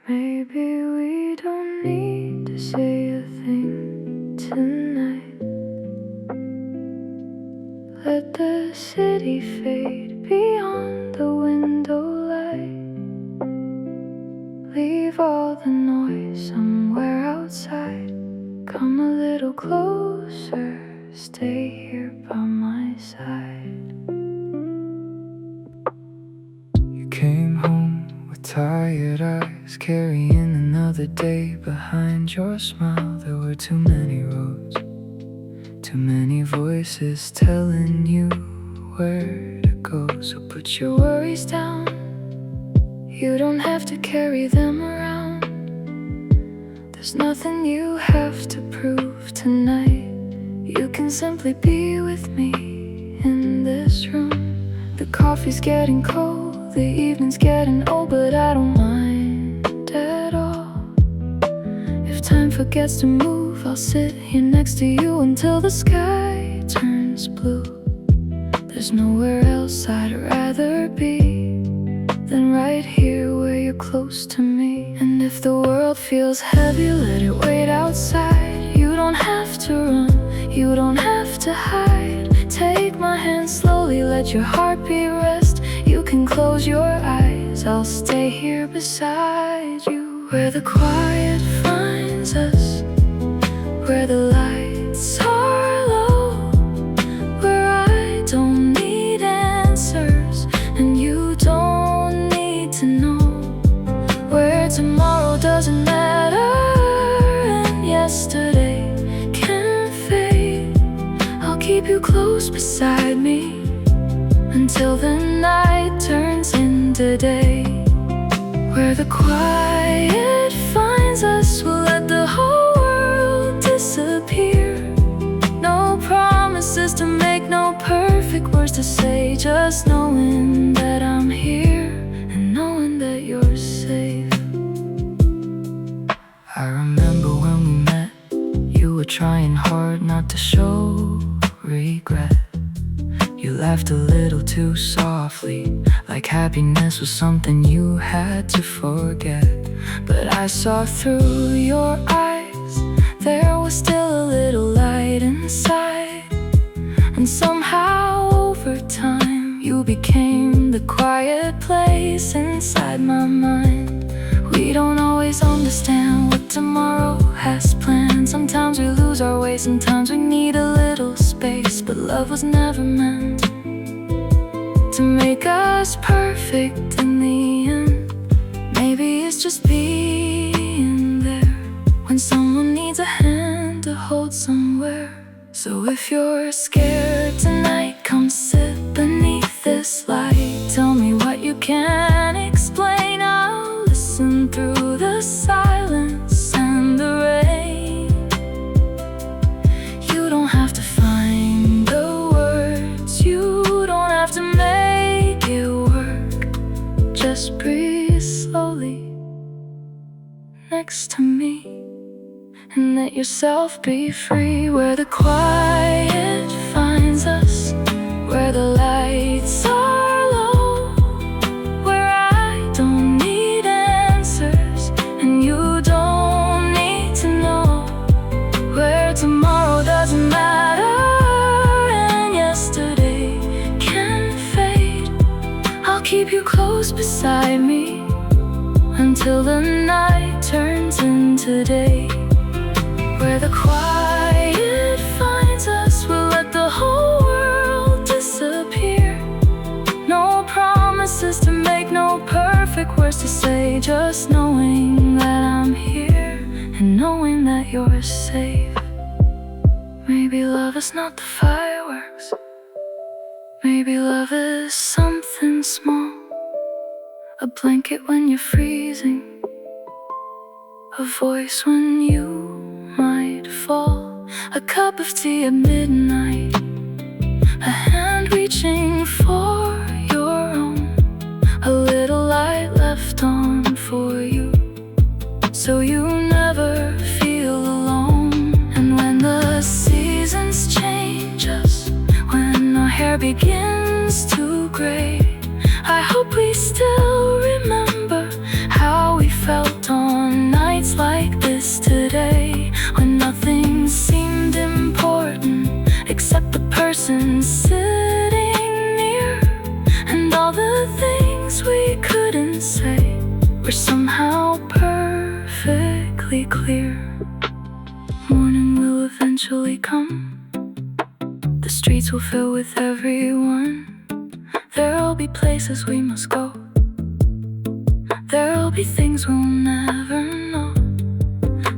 Maybe we don't need to say a thing tonight. Let the city fade beyond the window light. Leave all the noise somewhere outside. Come a little closer, stay here by my side. You came home with tired eyes, carrying another day behind your smile. There were too many roads, too many voices telling you where to go. So put your worries down, you don't have to carry them around. There's nothing you have to prove tonight. You can simply be with me in this room. The coffee's getting cold, the evening's getting old, but I don't mind at all. If time forgets to move, I'll sit here next to you until the sky turns blue. There's nowhere else I'd rather be than right here where you're close to me. And if the world feels heavy, let it wait outside. You don't have to run, you don't have to hide. Take my hand slowly, let your heartbeat rest. You can close your eyes, I'll stay here beside you. Where the quiet finds us, where the lights are low, where I don't need answers and you don't need to know. Where tomorrow doesn't matter and yesterday can fade. I'll keep you close beside me until the night turns into day. Where the quiet finds us, we'll let the whole world disappear. No promises to make, no perfect words to say, just knowing that I'm here and knowing that you're safe. I remember when we met, you were trying hard not to show regret. You laughed a little too softly, like happiness was something you had to forget. But I saw through your eyes, there was still a little light inside. And somehow over time, you became the quiet place inside my mind. We don't always understand what tomorrow has planned. Sometimes we lose our way, sometimes we need a little space. But love was never meant to make us perfect in the end. Maybe it's just being there when someone needs a hand to hold somewhere. So if you're scared tonight, come sit beneath this light. Tell me what you can't explain, I'll listen through the silence and the rain. You don't have to find the words, you don't have to make it work. Just breathe slowly next to me and let yourself be free. Where the quiet finds us, where the lights are low, where I don't need answers and you don't need to know. Where tomorrow doesn't matter and yesterday can fade. I'll keep you close beside me until the night turns into day. Where the quiet finds us, we'll let the whole world disappear. No promises to make, no perfect words to say, just knowing that I'm here and knowing that you're safe. Maybe love is not the fireworks, maybe love is something small. A blanket when you're freezing, a voice when you might fall, a cup of tea at midnight, a hand reaching for your own, a little light left on for you, so you never feel alone. And when the seasons change us, when our hair begins to gray, I hope we still remember how we felt on we're somehow perfectly clear. Morning will eventually come. The streets will fill with everyone. There'll be places we must go. There'll be things we'll never know.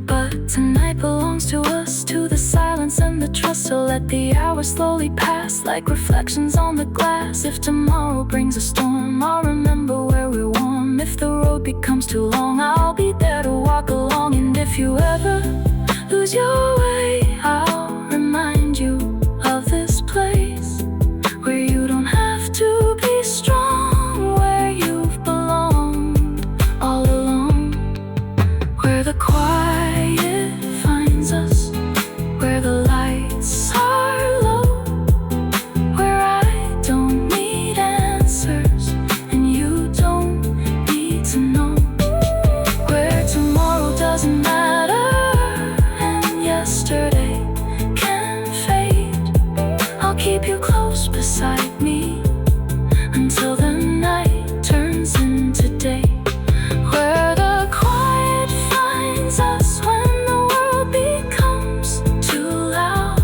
But tonight belongs to us, to the silence and the trust. So let the hours slowly pass like reflections on the glass. If tomorrow brings a storm, I'll remember where we're warm. If the road becomes too long, I'll be there to walk along. And if you ever lose your way, I'll remind you of this place where you don't have to be strong, where you've belonged all along, where the quiet finds us, where the lights are low, where I don't need answers and you don't need to know, where tomorrow doesn't matter and yesterday can fade. I'll keep you close beside me until the night turns into day, where the quiet finds us when the world becomes too loud.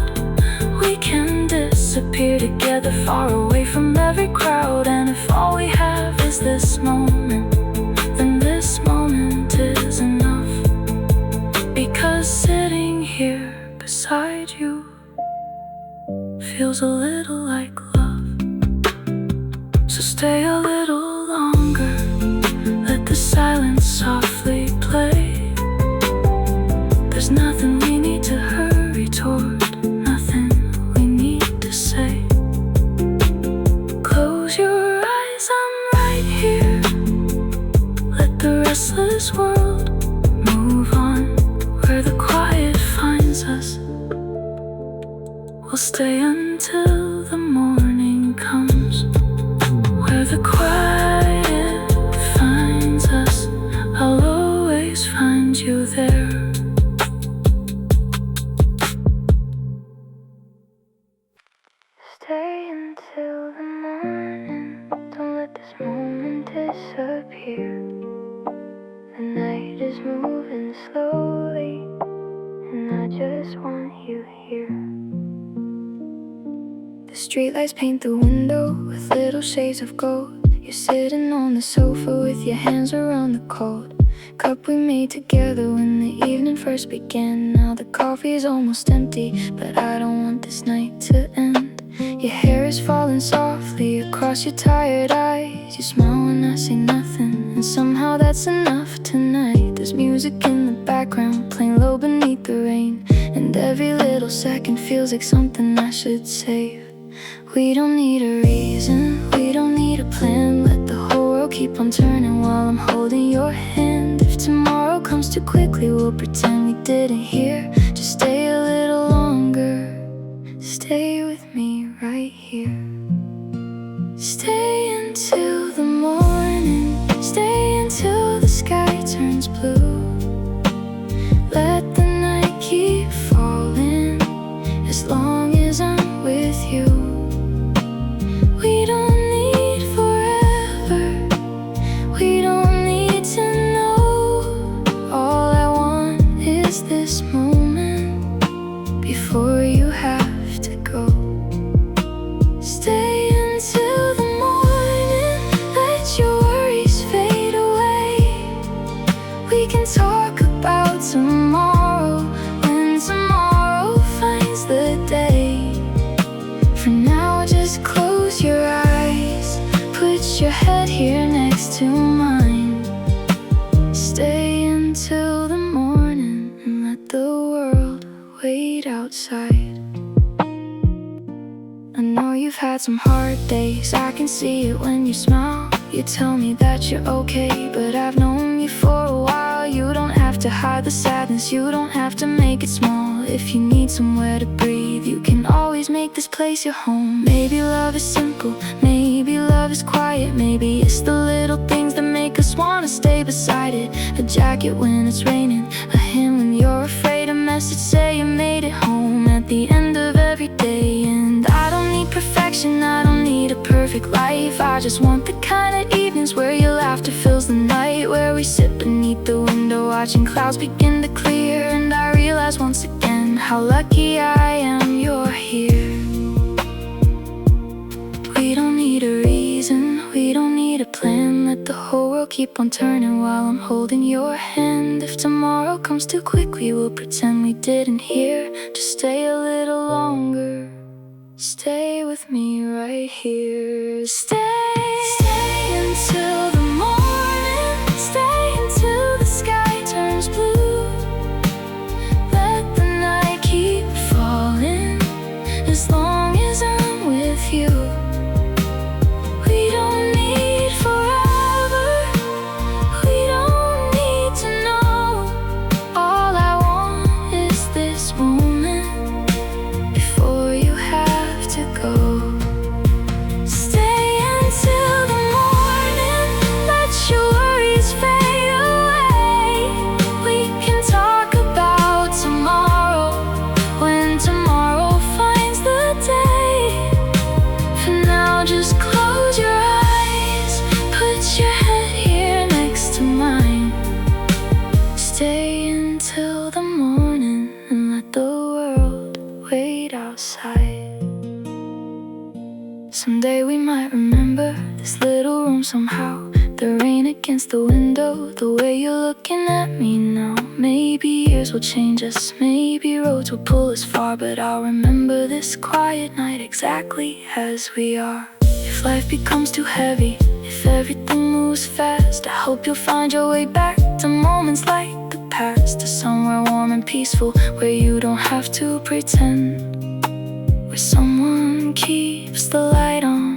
We can disappear together, far away from every crowd. And if all we have is this moment, then this moment is enough. Because sitting here beside you feels a little like love. So stay a little longer, let the silence softly play. There's nothing we need to hurry toward, nothing we need to say. Close your eyes, I'm right here. Let the restless world move on, where the quiet finds us. We'll stay until the morning comes, where the quiet finds us. I'll always find you there. Stay until the morning, don't let this moment disappear. The night is moving slowly, and I just want you here. The streetlights paint the window with little shades of gold. You're sitting on the sofa with your hands around the cold cup we made together when the evening first began. Now the coffee's almost empty, but I don't want this night to end. Your hair is falling softly across your tired eyes. You smile when I say nothing, and somehow that's enough tonight. There's music in the background, playing low beneath the rain, and every little second feels like something I should save. We don't need a reason, we don't need a plan. Let the whole world keep on turning while I'm holding your hand. If tomorrow comes too quickly, we'll pretend we didn't hear. Just stay a little longer, stay with me right here. Stay until the morning, stay until the sky turns blue. Let the night keep falling, as long as I'm with you. We don't need forever, we don't need to know. All I want is this moment before you have to go. Stay until the morning, let your worries fade away. We can talk about tomorrow when tomorrow finds the day. For now, just close your eyes, put your head here next to mine. Stay until the morning and let the world wait outside. I know you've had some hard days, I can see it when you smile. You tell me that you're okay, but I've known you for a while. You don't have to hide the sadness, you don't have to make it small. If you need somewhere to breathe, you can always make this place your home. Maybe love is simple, maybe love is quiet. Maybe it's the little things that make us wanna stay beside it. A jacket when it's raining, a hand when you're afraid, a message say you made it home at the end of every day. And I I don't need perfection, I don't need a perfect life. I just want the kind of evenings where your laughter fills the night, where we sit beneath the window watching clouds begin to clear, and I realize once again how lucky I am you're here. We don't need a reason, we don't need a plan. Let the whole world keep on turning while I'm holding your hand. If tomorrow comes too quickly, we'll pretend we didn't hear. Just stay a little longer, stay with me right here. Stay until the morning, stay until the sky turns blue. Let the night keep falling, as long as I'm with you. We don't need forever, we don't need to know. All I want is this moment before you have to go. Stay until the morning, let your worries fade away. We can talk about tomorrow, when tomorrow finds the day. For now, just close your eyes, put your head here next to mine. Stay until the morning and let the world wait outside. Someday we might remember this little room somehow. The rain against the window, the way you're looking at me now. Maybe years will change us, maybe roads will pull us far, but I'll remember this quiet night exactly as we are. If life becomes too heavy, if everything moves fast, I hope you'll find your way back to moments like the past, to somewhere warm and peaceful, where you don't have to pretend, where someone keeps the light on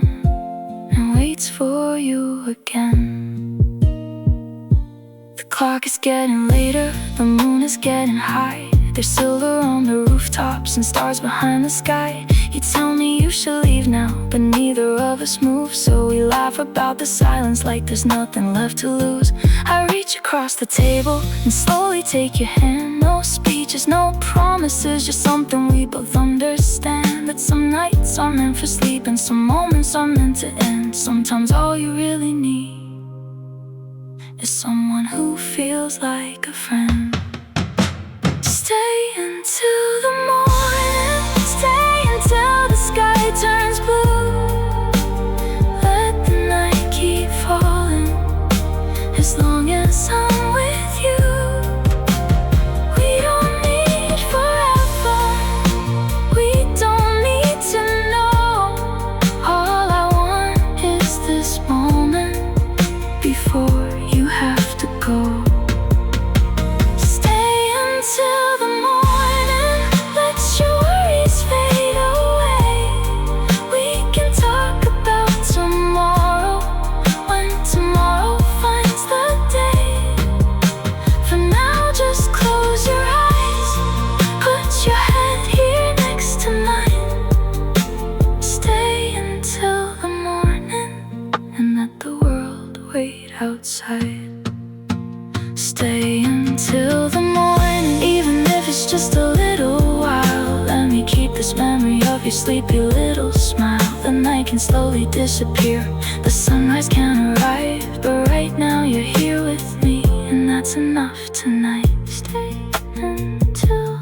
and waits for you again. The clock is getting later, the moon is getting high. There's silver on the rooftops and stars behind the sky. You tell me you should leave now, but neither of us move, so we laugh about the silence like there's nothing left to lose. I reach across the table and slowly take your hand. No speeches, no promises, just something we both understand, that some nights are meant for sleep and some moments are meant to end. Sometimes all you really need is someone who feels like a friend. Stay until the morning, stay until the sky turns blue. Let the night keep falling, as long as I'm with you. We don't need forever, we don't need to know. All I want is this moment before you have to go. Stay until the morning, let your worries fade away. We can talk about tomorrow, when tomorrow finds the day. For now, just close your eyes, put your head here next to mine. Stay until the morning and let the world wait outside. Stay until the morning, even if it's just a little while. Let me keep this memory of your sleepy little smile. The night can slowly disappear, the sunrise can arrive, but right now you're here with me, and that's enough tonight. Stay until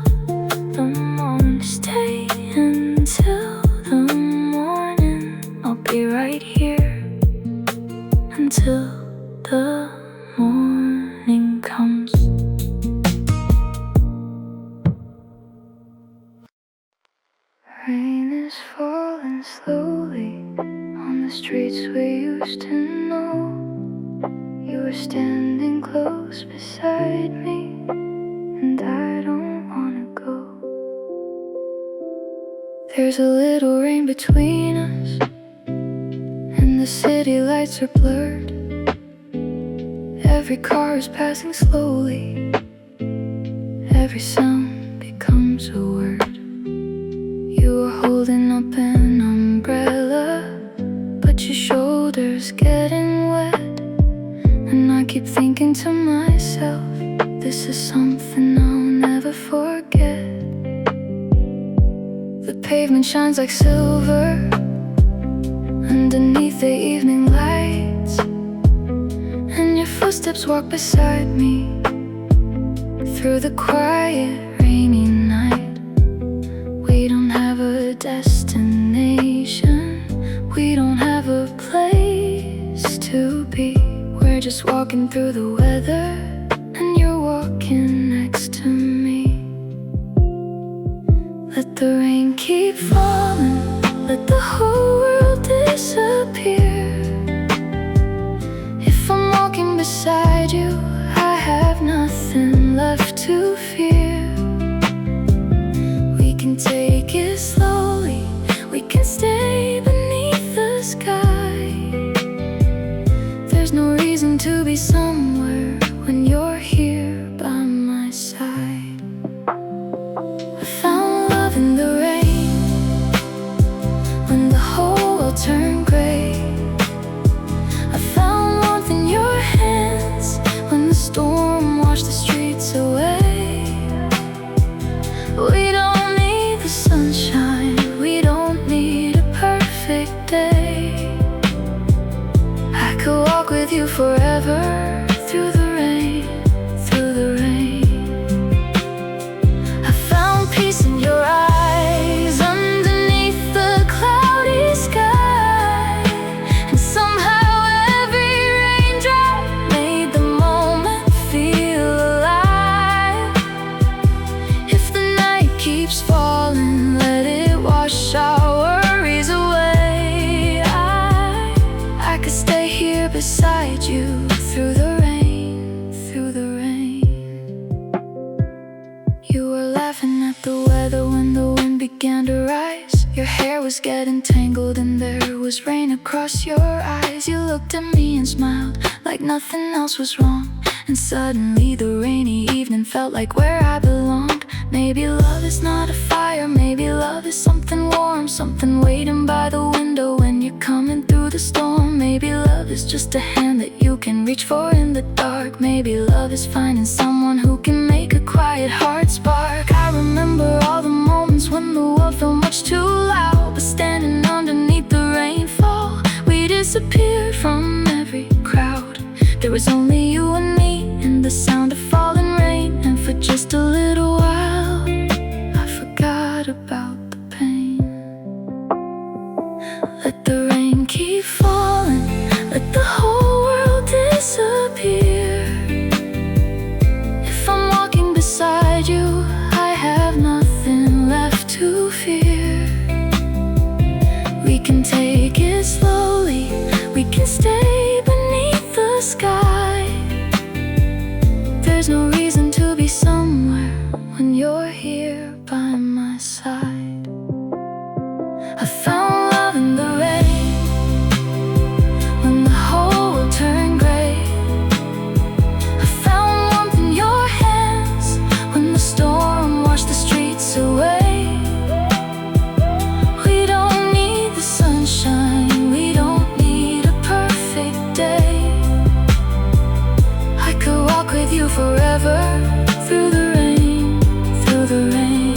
the morning, stay until the morning. I'll be right here until the morning comes. Rain is falling slowly on the streets we used to know. You were standing close beside me, and I don't wanna go. There's a little rain between us, and the city lights are blurred. Every car is passing slowly, every sound becomes a word. You were holding up an umbrella, but your shoulder's getting wet. And I keep thinking to myself, this is something I'll never forget. The pavement pavement shines like silver underneath the evening lights, and your footsteps walk beside me through the quiet rainy night. We don't have a destination, we don't have a place to be. We're just walking through the weather, and you're walking next to me. Let the rain keep falling, let the whole world disappear. If I'm walking beside you, I have nothing left to fear. We can take it slowly, we can stay beneath the sky. There's no reason to be somewhere when you're here by my side. I found love in the rain, when the whole world turned gray. I found warmth in your hands, when the storm washed the streets away. We don't need the sunshine, we don't need a perfect day. I could walk with you forever, through the rain, through the rain. I found peace in your eyes, underneath the cloudy sky. And somehow every raindrop made the moment feel alive. If the night keeps falling, let it wash our worries away. I could stay here beside you through the rain, through the rain. You were laughing at the weather when the wind began to rise. Your hair was getting tangled and there was rain across your eyes. You looked at me and smiled like nothing else was wrong, and suddenly the rainy evening felt like where I belonged. Maybe love is not a fire, maybe love is something warm, something waiting by the window when you're coming through the storm. Maybe love is just a hand that you can reach for in the dark. Maybe love is finding someone who can make a quiet heart spark. I remember all the moments when the world felt much too loud, but standing underneath the rainfall, we disappeared from every crowd. There was only you and me, and the sound of falling rain. And for just a little while, I forgot about the pain. Let the rain keep falling, let the whole world disappear. If I'm walking beside you, I have nothing left to fear. We can take it slowly, we can stay beneath the sky. There's no reason to be somewhere when you're here by my side. I found love in the rain, when the whole world turned gray. I found warmth in your hands, when the storm washed the streets away. We don't need the sunshine, we don't need a perfect day. I could walk with you forever, through the rain, through the rain.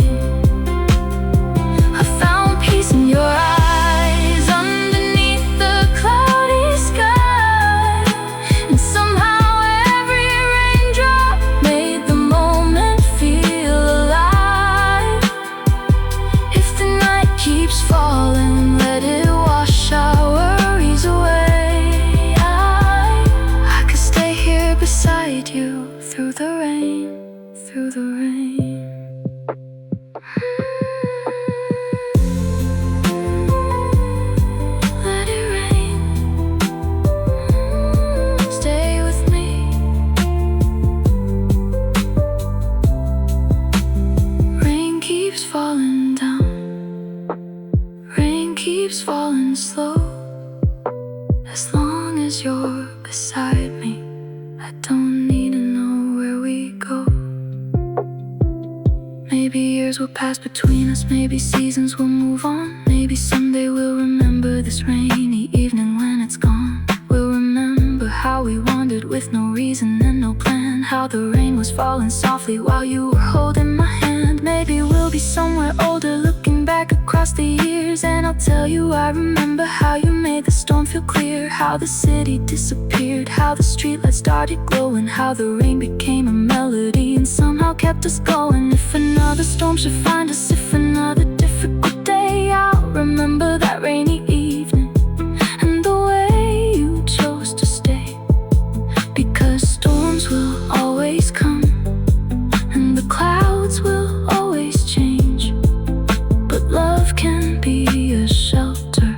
I found peace in your eyes, underneath the cloudy sky. And somehow every raindrop made the moment feel alive. If the night keeps falling, let it wash our worries away. I could stay here beside you through the rain, through the rain. Let it rain, stay with me. Rain keeps falling down, rain keeps falling slow. As long as you're beside me, I don't need to know where we go. Maybe years will pass between us, maybe seasons will move on. Maybe someday we'll remember this rainy evening when it's gone. We'll remember how we wandered with no reason and no plan, how the rain was falling softly while you were holding my hand. Maybe we'll be somewhere older, looking looking back across the years, and I'll tell you I remember how you made the storm feel clear, how the city disappeared, how the streetlights started glowing, how the rain became a melody and somehow kept us going. If another storm should find us, if another difficult day, I'll remember that rainy evening and the way you chose to stay. Because storms will always come and the clouds will always change, but love can be a shelter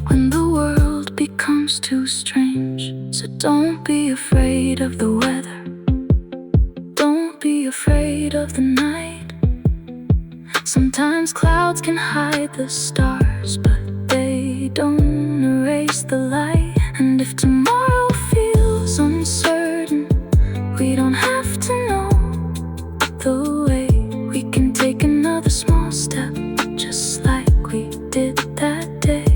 when the world becomes too strange. So don't be afraid of the weather, don't be afraid of the night. Sometimes clouds can hide the stars, but they don't erase the light. And if tomorrow feels uncertain, we don't have to know the way. We can take another small step, just like we did that day.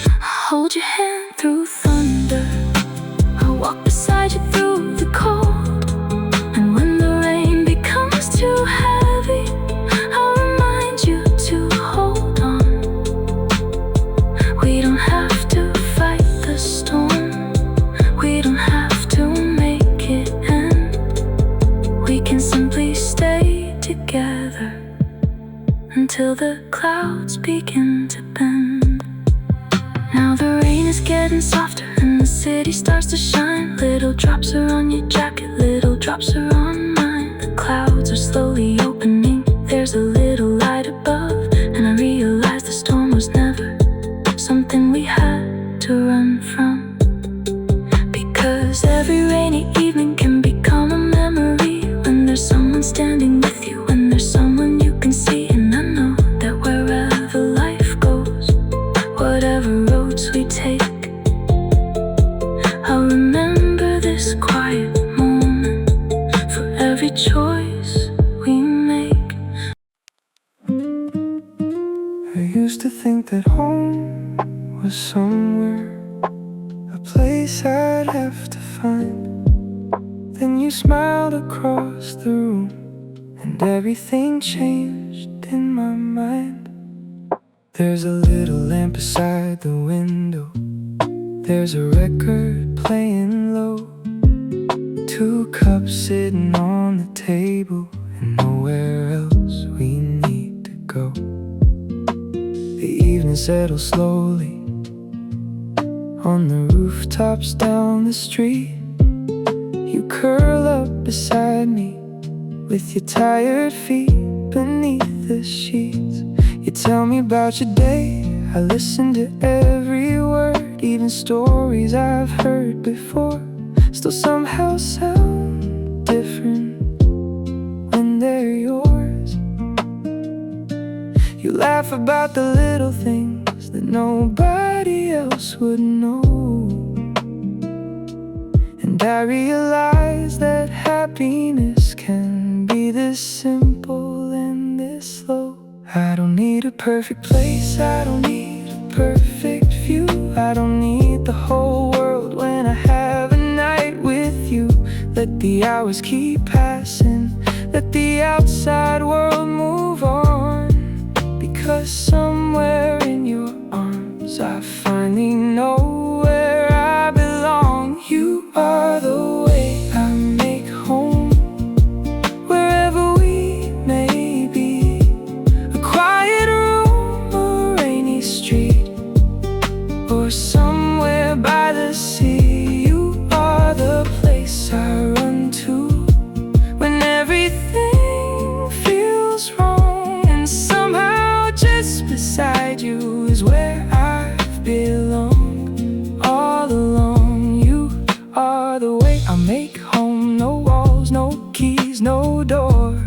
I'll hold your hand through thunder, I'll walk beside you through the cold. And when the rain becomes too heavy, I'll remind you to hold on. We don't have to fight the storm, we don't have to make it end. We can simply stay together until the clouds begin to bend. Now the rain is getting softer and the city starts to shine. Little drops are on your jacket, little drops are on mine. The clouds are slowly opening, there's a little light above, and I realize the storm was never something we had to run from. Because every rainy evening can become a memory when there's someone standing with you, when there's someone you can see. And I know that wherever life goes, whatever roads we take, I'll remember this quiet moment for every choice we make. I used to think that home was somewhere, a place I'd have to find. Then you smiled across the room and everything changed in my mind. There's a little lamp beside the window, there's a record playing low, 2 cups sitting on the table, and nowhere else we need to go. The evening settles slowly on the rooftops down the street. You curl up beside me with your tired feet beneath the sheets. You tell me about your day, I listen to every word. Even stories I've heard before still somehow sound different when they're yours. You laugh about the little things that nobody else would know. And I realize that happiness can be this simple and this slow. I don't need a perfect place, I don't need a perfect view, I don't need the whole world when I have a night with you. Let the hours keep passing, let the outside world move on. Because somewhere in your arms I finally know where I belong. You are the way I make home, wherever we may be. A quiet room, a rainy street, or somewhere by the sea. You are the place I run to when everything feels wrong. And somehow just beside you is where I've belonged all along. You are the way I make home. No walls, no keys, no door,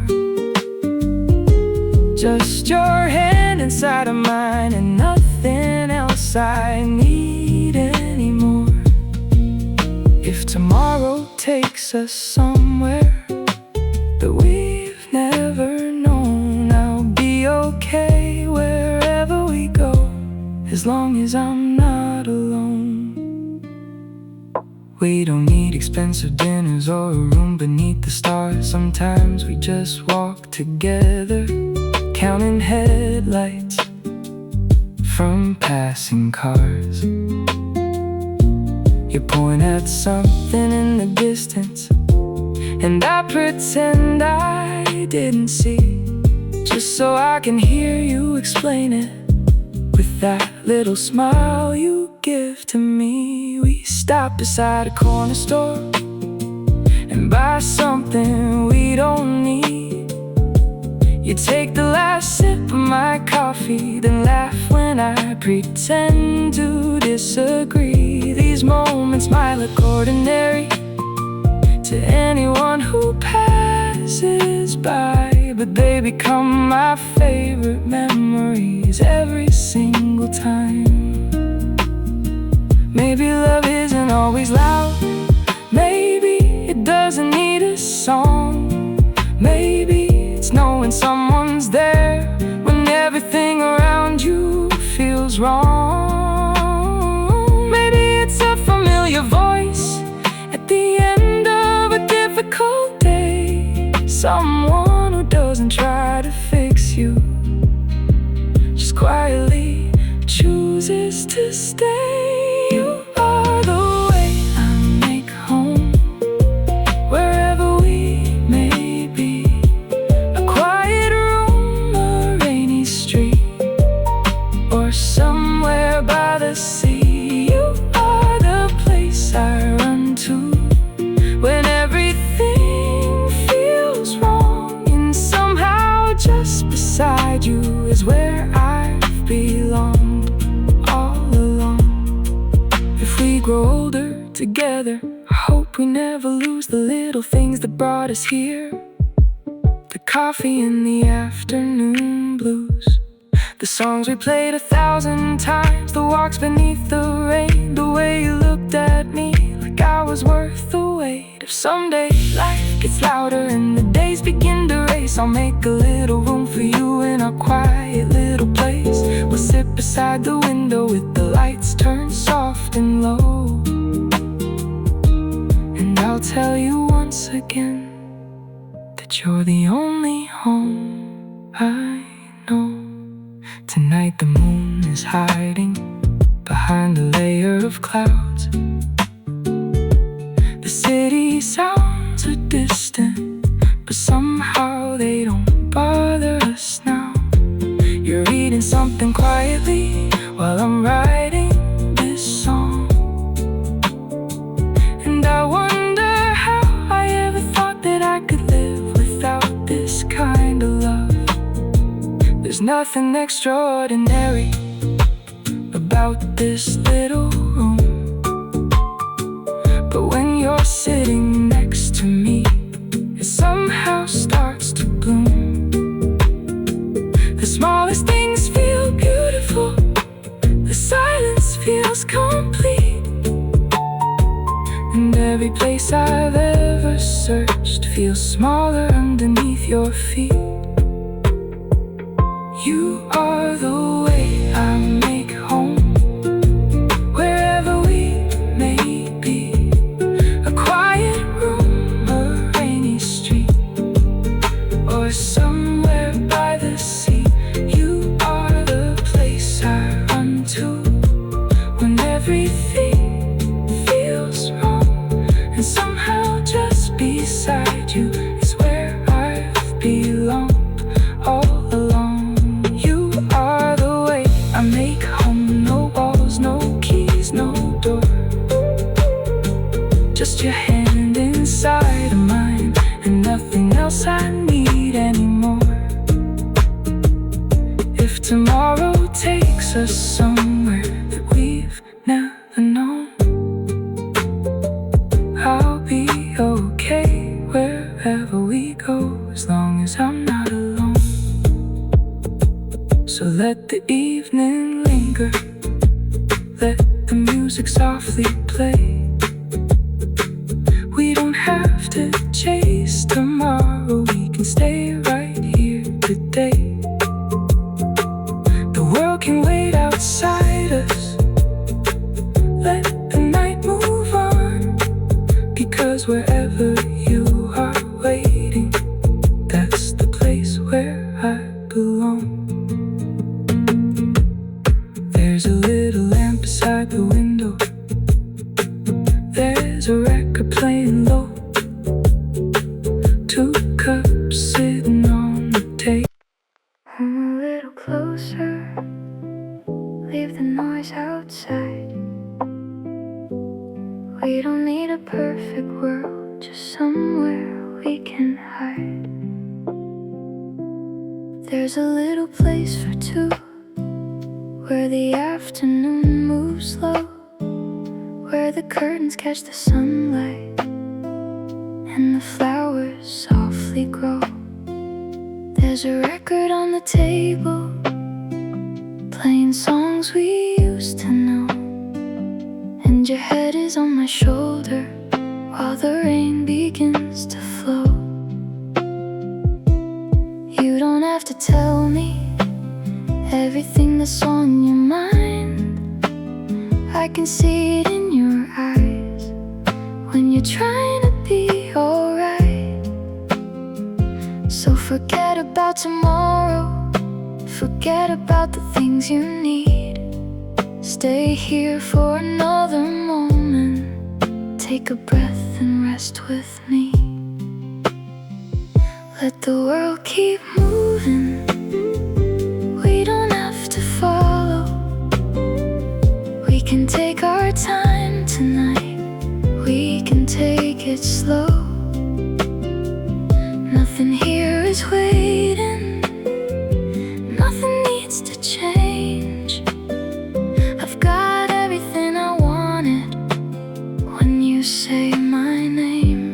just your hand inside of mine and nothing else I need anymore. If tomorrow takes us somewhere that we've never known, I'll be okay wherever we go, as long as I'm not alone. We don't need expensive dinners or a room beneath the stars. Sometimes we just walk together, counting headlights from passing cars. You point at something in the distance, and I pretend I didn't see, just so I can hear you explain it with that little smile you give to me. We stop beside a corner store and buy something we don't need. You take the last sip of my coffee, then laugh when I pretend to disagree. These moments might look ordinary to anyone who passes by, but they become my favorite memories every single time. Maybe love isn't always loud, maybe it doesn't need a song. Maybe it's knowing someone's there when everything around you feels wrong. Maybe it's a familiar voice at the end of a difficult day, someone who doesn't try to fix you, just quietly chooses to stay. You are the way I make home, wherever we may be. A quiet room, a rainy street, or somewhere by the sea. You are the place I run to when everything feels wrong, and somehow just beside you is where I've belonged all along. If we grow older together, I hope we never lose the little things that brought us here. The coffee in the afternoon blues, the songs we played 1,000 times, the walks beneath the rain, the way you looked at me like I was worth the wait. If someday life gets louder and the days begin to race, I'll make a little room for you in our quiet little place. We'll sit beside the window with the lights turned soft and low, and I'll tell you once again that you're the only home I know. Tonight the moon is hiding behind a layer of clouds. The city sounds are distant, but somehow they don't bother us now. You're reading something quietly while I'm writing this song, and I wonder how I ever thought that I could live without this kind of love. There's nothing extraordinary about this little room, but when you're sitting next to me, it somehow starts to bloom. The smallest things feel beautiful, the silence feels complete, and every place I've ever searched feels smaller underneath your feet. You are the way I make home, wherever we may be. A quiet room, a rainy street, or somewhere by the sea. You are the place I run to when everything feels wrong, and somehow just beside you is where I've belonged all along. I make home, no walls, no keys, no door, just your hand inside of mine, and nothing else I need anymore. If tomorrow takes us somewhere that we've never known, I'll be okay wherever we go, as long as I'm not alone. So let the evening linger, let the music softly play. We don't have to chase tomorrow, we can stay right here today. The world can wait outside us, let the night move on, because wherever you are waiting, that's the place where I belong. somewhere we can hide. There's a little place for two, where the afternoon moves slow, where the curtains catch the sunlight and the flowers softly grow. There's a record on the table, playing songs we used to know, and your head is on my shoulder while the rain begins to flow. You don't have to tell me everything that's on your mind. I can see it in your eyes when you're trying to be alright. So forget about tomorrow, forget about the things you need. Stay here for another moment, take a breath and rest with me. Let the world keep moving, we don't have to follow. We can take our time tonight, we can take it slow. Nothing here is waiting, nothing needs to change. I've got everything I wanted when you say my name.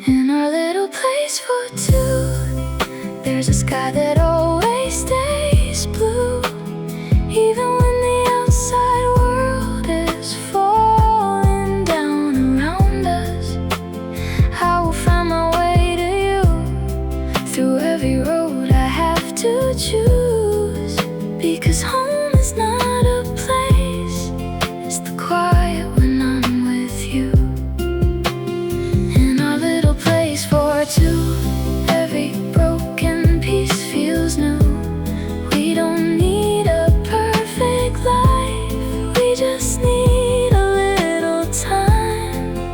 In our little place for two, there's a sky that always stays blue, even when the outside world is falling down around us. I will find my way to you through every road I have to choose, because home is not a place, it's the quiet when I'm with you. In our little place for two, every broken piece feels new. We don't need a perfect life, we just need a little time.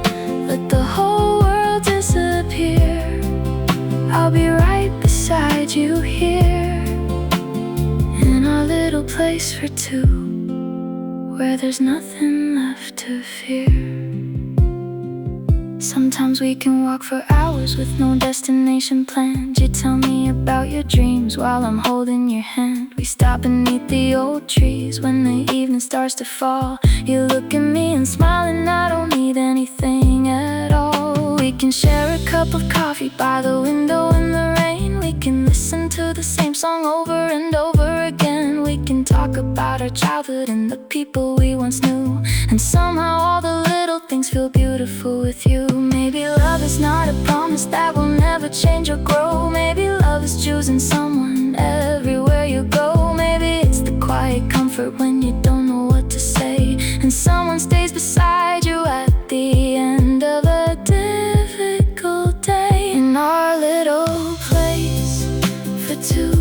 Let the whole world disappear, I'll be right beside you here. In our little place for two, where there's nothing left to fear. Sometimes we can walk for hours with no destination planned. You tell me about your dreams while I'm holding your hand. We stop beneath the old trees when the evening starts to fall. You look at me and smile, and I don't need anything at all. We can share a cup of coffee by the window in the rain. We can listen to the same song over and over again. We can talk about our childhood and the people we once knew, and somehow all the little things feel beautiful with you. Maybe love is not a promise that will never change or grow. Maybe love is choosing someone everywhere you go. Maybe it's the quiet comfort when you don't know what to say, and someone stays beside you at the end of a difficult day. In our little place for two,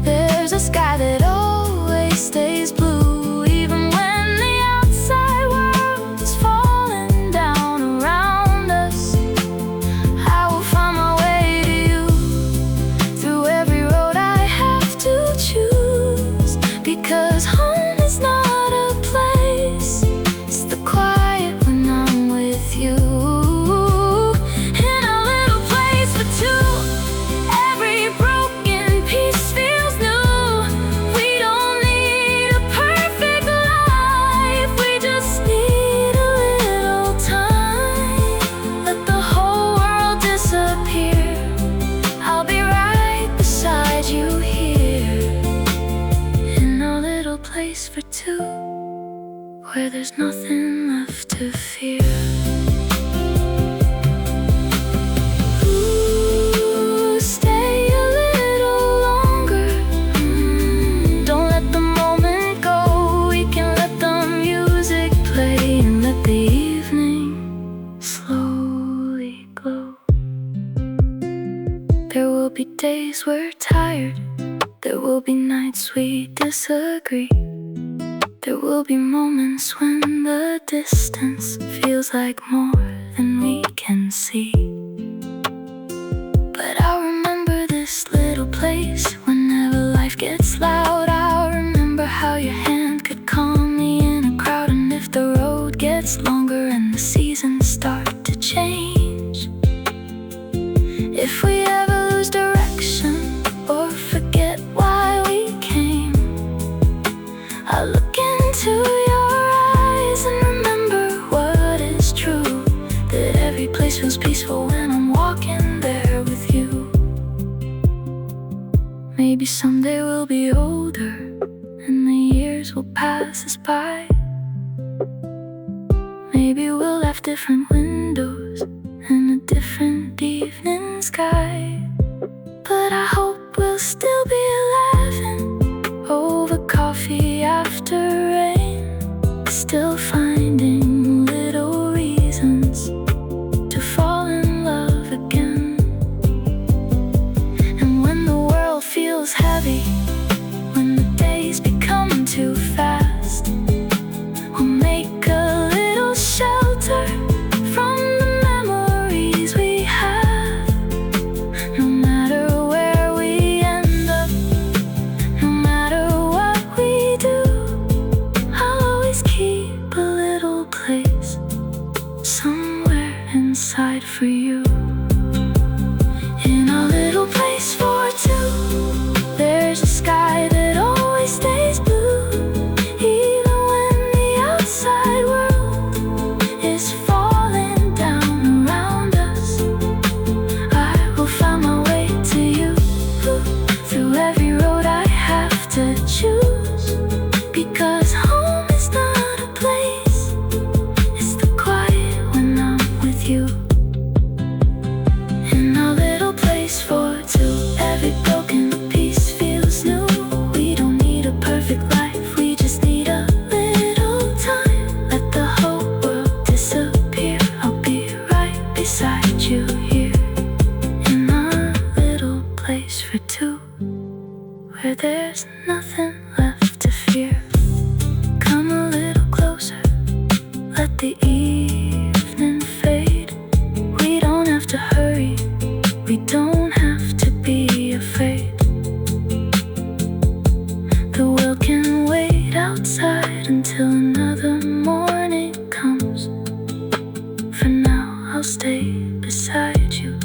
there's a sky that always stays blue, even when the outside world is falling down around us. I will find my way to you through every road I have to choose, because home is not a place, it's the quiet when I'm with you. In a little place for two, every broken piece feels new. We don't need a perfect life, we just need a little time. Let the whole world disappear, I'll be right beside you here. In a little place for two, where there's nothing left to fear. Ooh, stay a little longer. Don't let the moment go, we can let the music play and let the evening slowly glow. There will be days we're tired, there will be nights we disagree. There will be moments when the distance feels like more than we can see. But I'll remember this little place whenever life gets loud. I'll remember how your hand could calm me in a crowd, and if the road gets longer and the seasons start to change, If we ever lose direction or forget why we came, I'll look into your eyes and remember what is true, that every place feels peaceful when I'm walking there with you. Maybe someday we'll be older and the years will pass us by. Maybe we'll have different windows and a different evening sky, but I hope we'll still be laughing over coffee after rain, still finding little reasons to fall in love again. And when the world feels heavy, when the days become too fast, we'll make a little shelter from the memories we have. No matter where we end up, no matter what we do, I'll always keep a little place somewhere inside for you. In a little place for two, there's a sky that always stays blue, even when the outside world is falling down around us. I will find my way to you through every road I have to choose, because home is not a place, it's the quiet when I'm with you. In a little place for two, every broken piece feels new. We don't need a perfect life, we just need a little time. Let the whole world disappear, I'll be right beside you here. In a little place for two, where there's nothing left to fear. Come a little closer, let the evening fade. We don't have to hurry, we don't have to be afraid. The world can wait outside until another morning comes. For now, I'll stay beside you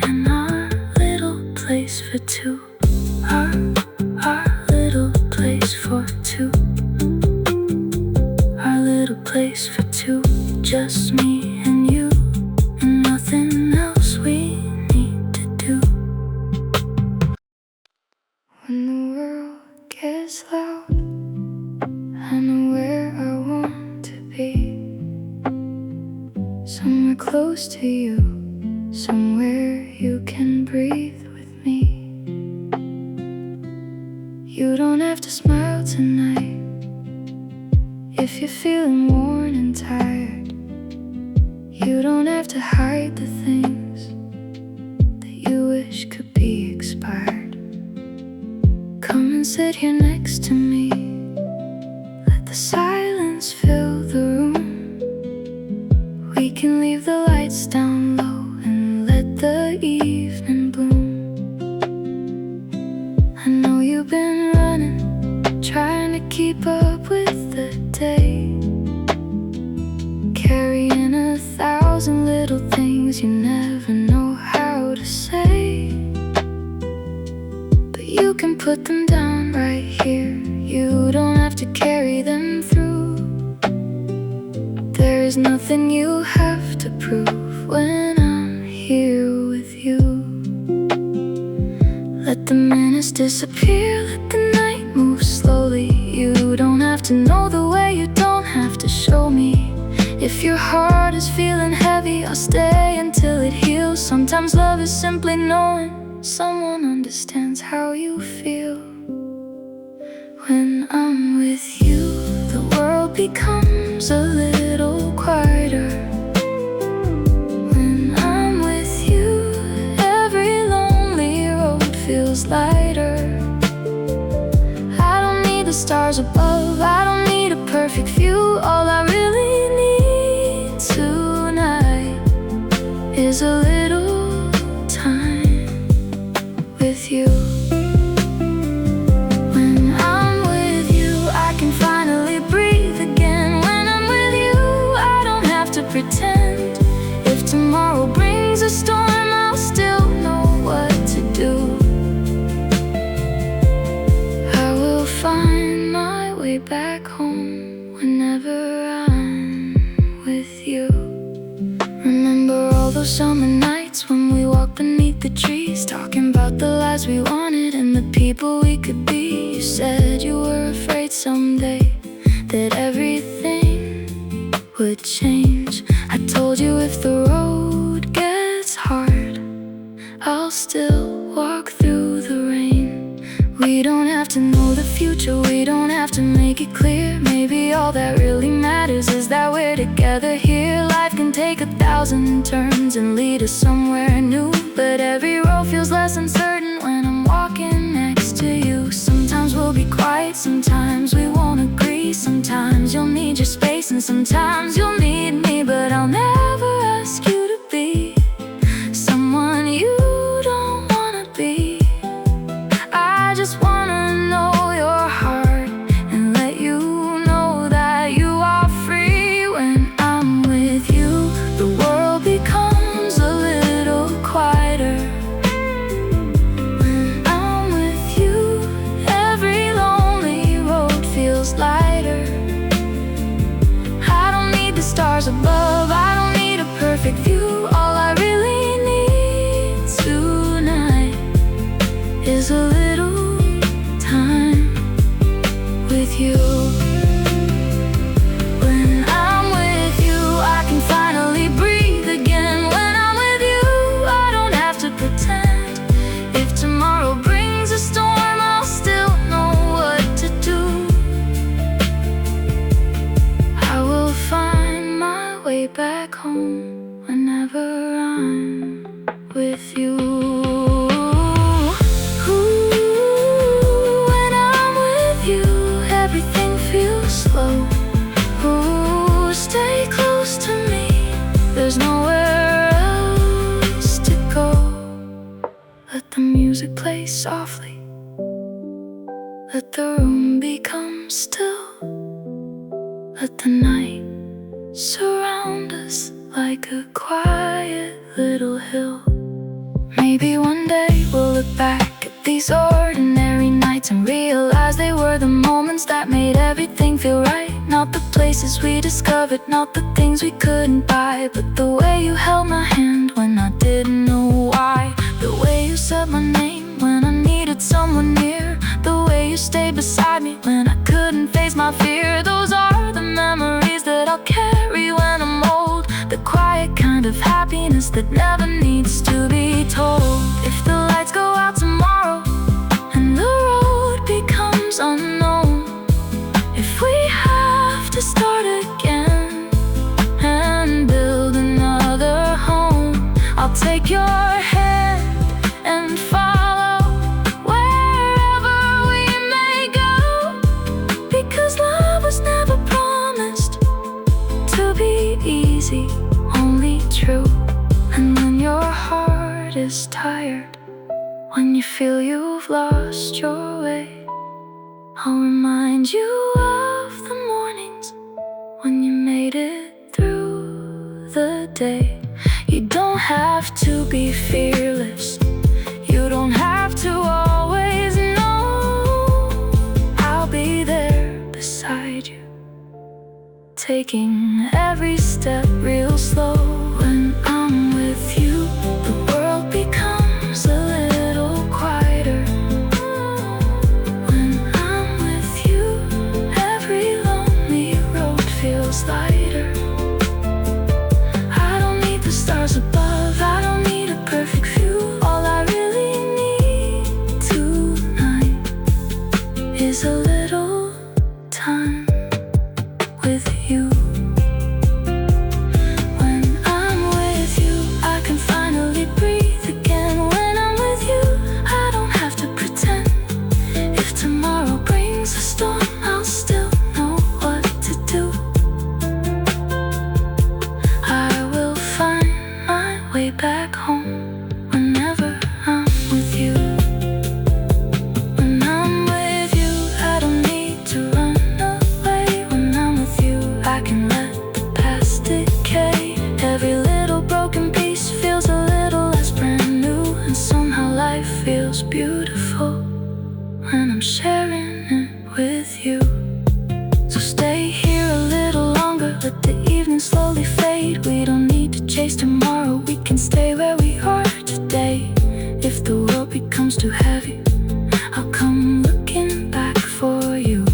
in our little place for two. Our little place for two. Our little place for two, just me and you, and nothing else we need to do. When the world gets loud, I know where I want to be. Somewhere close to you, somewhere you can breathe with me. You don't have to smile tonight if you're feeling worn and tired. You don't have to hide the things that you wish could be expired. Come and sit here next to me, let the silence fill the room. We can leave the lights down low and let the evening bloom. I know you've been running, trying to keep up with the day, carrying 1,000 little things you never know how to say. But you can put them down right here, you don't have to carry them through. There is nothing you have to prove when I'm here with you. Let the minutes disappear, let the night move slowly. You don't have to know the way, you don't have to show me. If your heart is feeling heavy, I'll stay until it heals. Sometimes love is simply knowing someone understands how you feel. When I'm with you, the world becomes a little quieter. When I'm with you, every lonely road feels lighter. I don't need the stars above, I don't need a perfect view. All I really need tonight is a little time with you. When I'm with you, I can finally breathe again. When I'm with you, I don't have to pretend. If tomorrow brings a storm, I'll still know summer nights when we walked beneath the trees, talking about the lives we wanted and the people we could be. You said you were afraid someday that everything would change. I told you if the road gets hard, I'll still walk through the rain. We don't have to know the future, we don't have to make it clear. Maybe all that really matters is that we're together here. Life can take 1,000 turns and lead us somewhere new, but every road feels less uncertain when I'm walking next to you. Sometimes we'll be quiet, sometimes we won't agree. Sometimes you'll need your space and sometimes you'll need me, but I'll never ask you to be someone you don't wanna be. I just wanna know your heart and let you know that you are free. When I'm with you, the world becomes a little quieter. When I'm with you, every lonely road feels lighter. I don't need the stars above, I don't need a perfect view. All I really need tonight is a little time with you. When I'm with you, I can finally breathe again. When I'm with you, I don't have to pretend. If tomorrow brings a storm, I'll still know what to do. I will find my way back home whenever I'm with you. When I'm with you, everything feels slow. Ooh, stay close to me, there's nowhere else to go. Let the music play softly, let the room become still. Let the night surround us like a quiet little hill. Maybe one day we'll look back at these ordinary nights and realize they were the moments that made everything feel right. Not the places we discovered, not the things we couldn't buy, but the way you held my hand when I didn't know why. The way you said my name when I needed someone near. The way you stayed beside me when I couldn't face my fear. Those are the memories that I'll carry when I'm old. The quiet kind of happiness that never needs to be told. If the lights go out tomorrow and the road becomes unknown, if we have to start again and build another home, I'll take your hand and follow wherever we may go. Because love was never promised to be easy, only true. And when your heart is tired, when you feel you've lost your way, I'll remind you of the mornings when you made it through the day. You don't have to be fearless, you don't have to always know. I'll be there beside you, taking every step real slow. When I'm with you, the world becomes a little quieter. When I'm with you, every lonely road feels lighter. I don't need the stars above, I don't need a perfect view. All I really need tonight is a little time with you. When I'm with you, I can finally breathe again. When I'm with you, I don't have to pretend. If tomorrow brings a storm, I'll still know what to do. I will find my way back home whenever I'm with you. When I'm with you, I don't need to run away. When I'm with you, I can let the past decay. Every little broken piece feels a little less brand new, and somehow life feels beautiful when I'm sharing it with you. So stay here a little longer, let the evening slowly fade. We don't need to chase tomorrow, we can stay feels too heavy, I'll come looking back for you.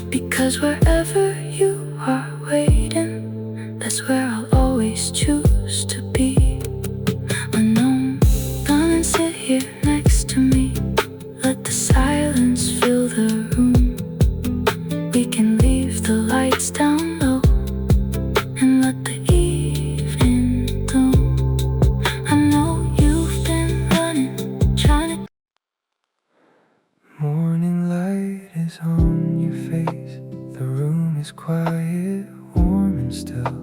Because wherever you are waiting, that's where I'll always choose to be. Unknown, come and sit here next to me. Let the silence fill the room. We can leave the lights down low and let the evening bloom. I know you've been running, trying to. Morning light is on your face. The room is quiet, warm and still.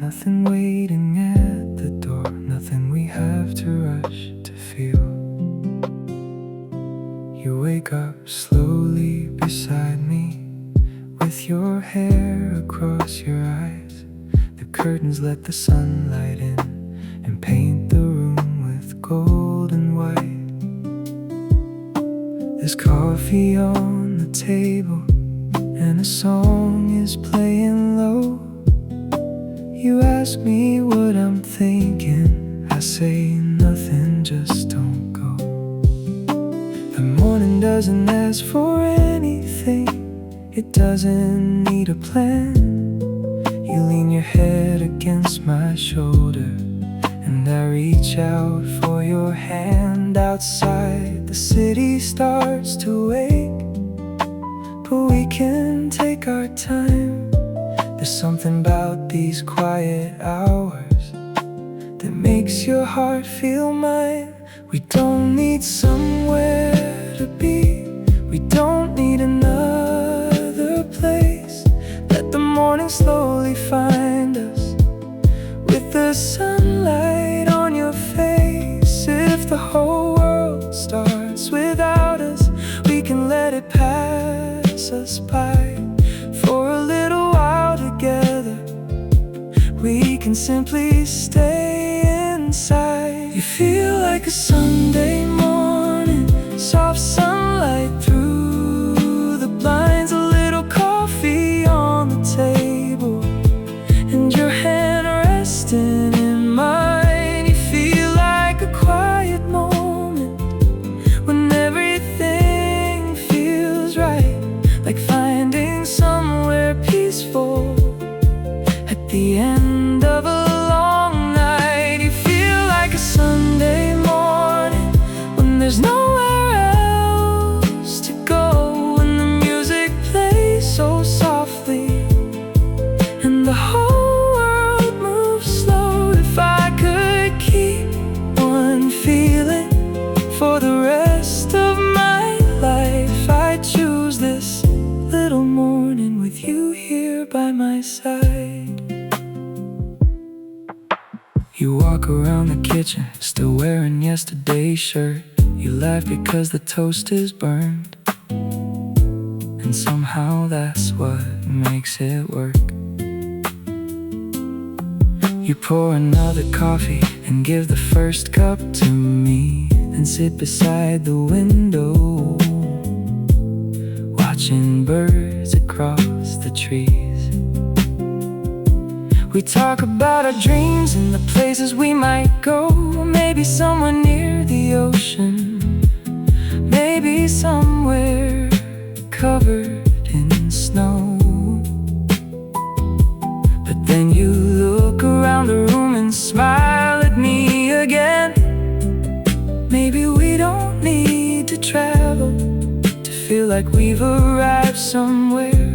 Nothing waiting at the door, nothing we have to rush to feel. You wake up slowly beside me, with your hair across your eyes. The curtains let the sunlight in and paint the room with gold and white. There's coffee on the table and a song is playing low. You ask me what I'm thinking, I say nothing, just don't go. The morning doesn't ask for anything, it doesn't need a plan. You lean your head against my shoulder and I reach out for your hand. Outside the city starts to wake, but we can take our time. There's something about these quiet hours that makes your heart feel mine. We don't need somewhere to be, we don't need another place. Let the morning slowly find us, with the sunlight on your face. If the whole world starts without us, we can let it pass us by. For a little while together, we can simply stay inside. You feel like a Sunday morning, soft sunlight through the blinds. A little coffee on the table and your hand resting in mine. You feel like a quiet moment when everything feels right, like finding somewhere peaceful at the end of a long night. You feel like a Sunday morning when there's nowhere else to go, when the music plays so softly and the whole world moves slow. If I could keep one feeling for the rest of my life, I'd choose this little morning with you here by my side. You walk around the kitchen, still wearing yesterday's shirt. You laugh because the toast is burned, and somehow that's what makes it work. You pour another coffee and give the first cup to me, then sit beside the window, watching birds across the trees. We talk about our dreams and the places we might go. Maybe somewhere near the ocean, maybe somewhere covered in snow. But then you look around the room and smile at me again. Maybe we don't need to travel to feel like we've arrived somewhere.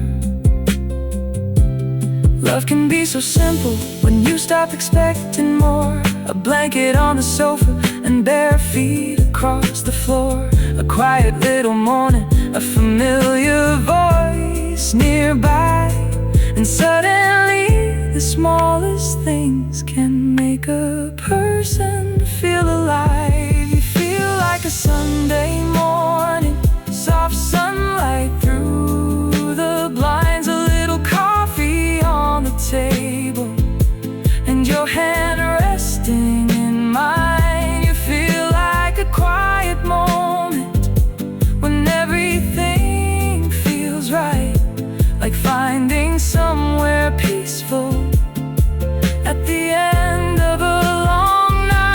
Love can be so simple when you stop expecting more. A blanket on the sofa and bare feet across the floor. A quiet little morning, a familiar voice nearby, and suddenly the smallest things can make a person feel alive. You feel like a Sunday morning, soft sunlight through the blinds. A little coffee on the table and your hand resting in mine. You feel like a quiet moment when everything feels right, like finding somewhere peaceful at the end of a long night.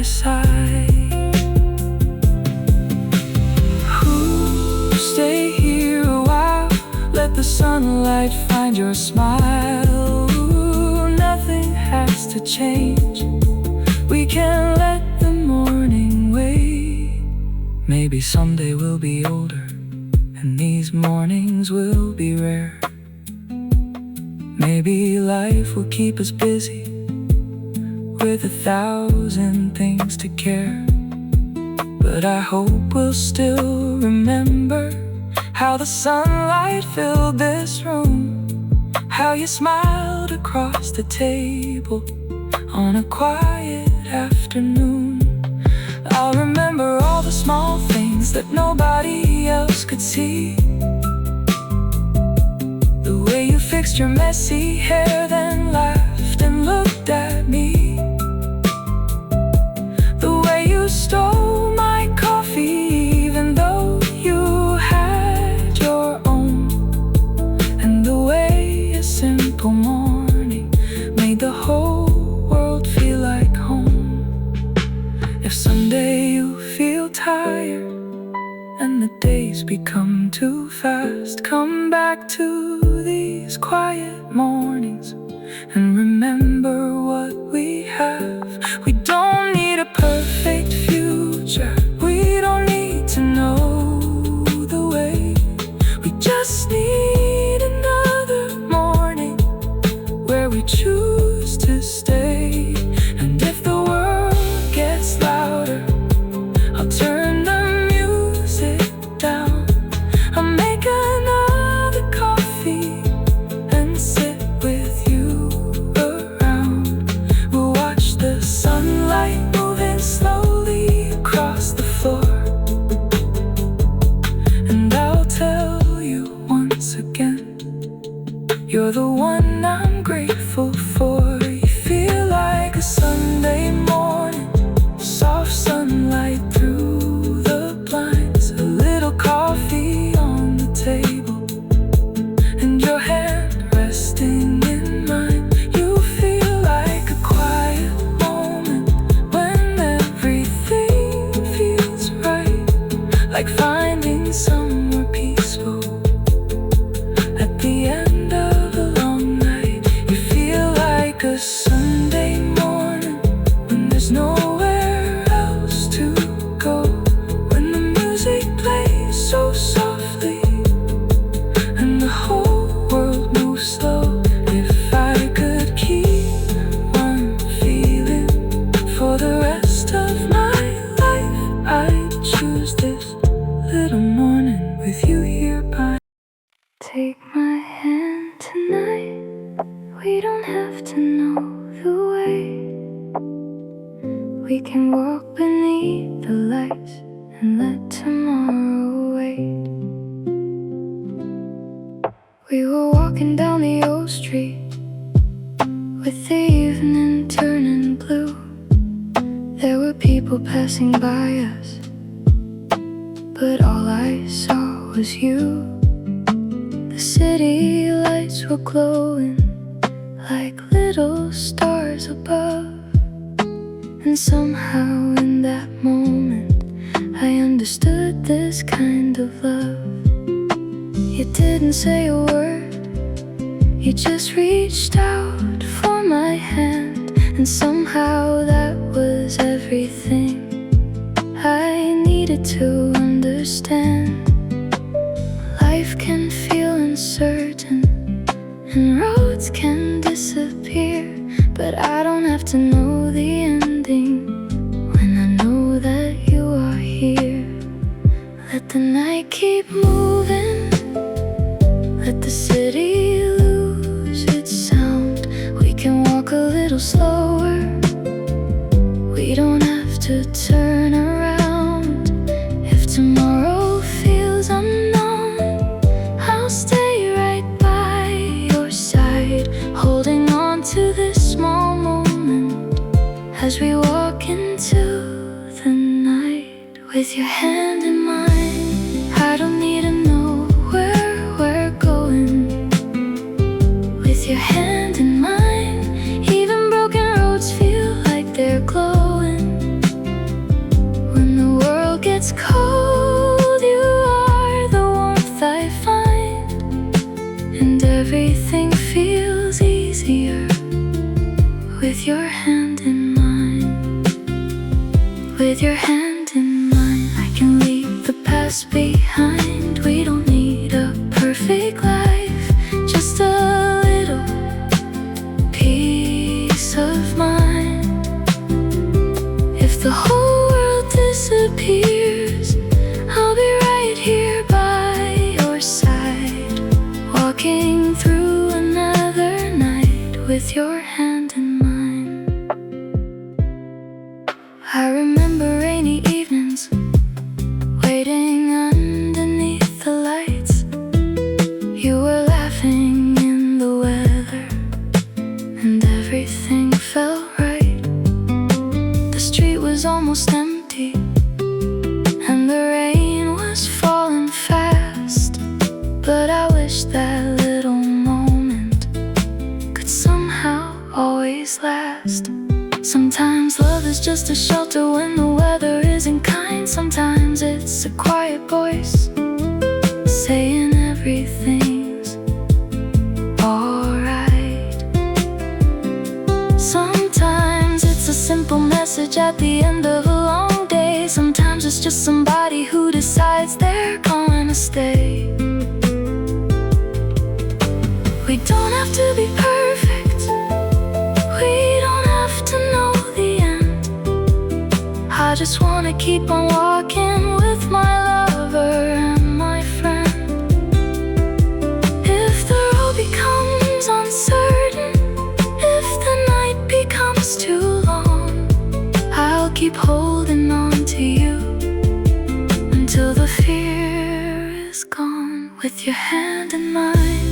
side. Ooh, stay here a while, let the sunlight find your smile. Ooh, nothing has to change, we can let the morning wait. Maybe someday we'll be older, and these mornings will be rare. Maybe life will keep us busy with 1,000 things to care. But I hope we'll still remember how the sunlight filled this room, how you smiled across the table on a quiet afternoon. I'll remember all the small things that nobody else could see. The way you fixed your messy hair, then laughed and looked at me. The way you stole my coffee even though you had your own. And the way a simple morning made the whole world feel like home. If someday you feel tired and the days become too fast, come back to these quiet mornings and remember what we have. We don't need a perfect future, we don't need to know the way. We just need another morning where we choose to stay. And if the world gets louder, I'll turn the music down. I'll make another coffee and sit with you around. We'll watch the sunlight moving slowly across the floor. And I'll tell you once again, you're the one I'm grateful for. You feel like a Sunday morning, soft sunlight through the blinds, a little coffee on the table, and your hand resting in mine. You feel like a quiet moment when everything feels right, like finding somewhere peaceful at the end of a long night. You feel like a Sunday morning when there's nowhere else to go, when the music plays so softly and the whole world moves slow. If I could keep one feeling for the rest of my life, I'd choose this little morning with you here by. Take my hand tonight, we don't have to know the way. We can walk beneath the lights and let tomorrow wait. We were walking down the old street with the evening turning blue. There were people passing by us, but all I saw was you. The city lights were glowing like little stars above, and somehow in that moment I understood this kind of love. You didn't say a word, you just reached out for my hand, and somehow that was everything I needed to understand. Life can feel uncertain and roads can disappear, but I don't have to know the ending when I know that you are here. Let the night keep moving, let the city lose its sound. We can walk a little slower, we don't have to turn around. If tomorrow feels unknown, I'll stay right by your side, holding on to this small moment as we walk into the night. With your hand in mine, I don't need to know where we're going. With your hand in mine, even broken roads feel like they're glowing. behind. We don't need a perfect life, just a little peace of mind. If the whole world disappears, I'll be right here by your side, walking through another night with your hand in mine. I remember rainy evenings, waiting underneath the lights. You were laughing in the weather, and everything felt right. The street was almost empty, and the rain was falling fast. But I wish that little moment could somehow always last. Sometimes love is just a shelter when the weather isn't kind. Sometimes it's a quiet voice saying everything's alright. Sometimes it's a simple message at the end of a long day. Sometimes it's just somebody who decides they're gonna stay. We don't have to be perfect, we don't have to know the end. I just wanna keep on walking with my lover and my friend. If the road becomes uncertain, if the night becomes too long, I'll keep holding on to you until the fear is gone. With your hand in mine,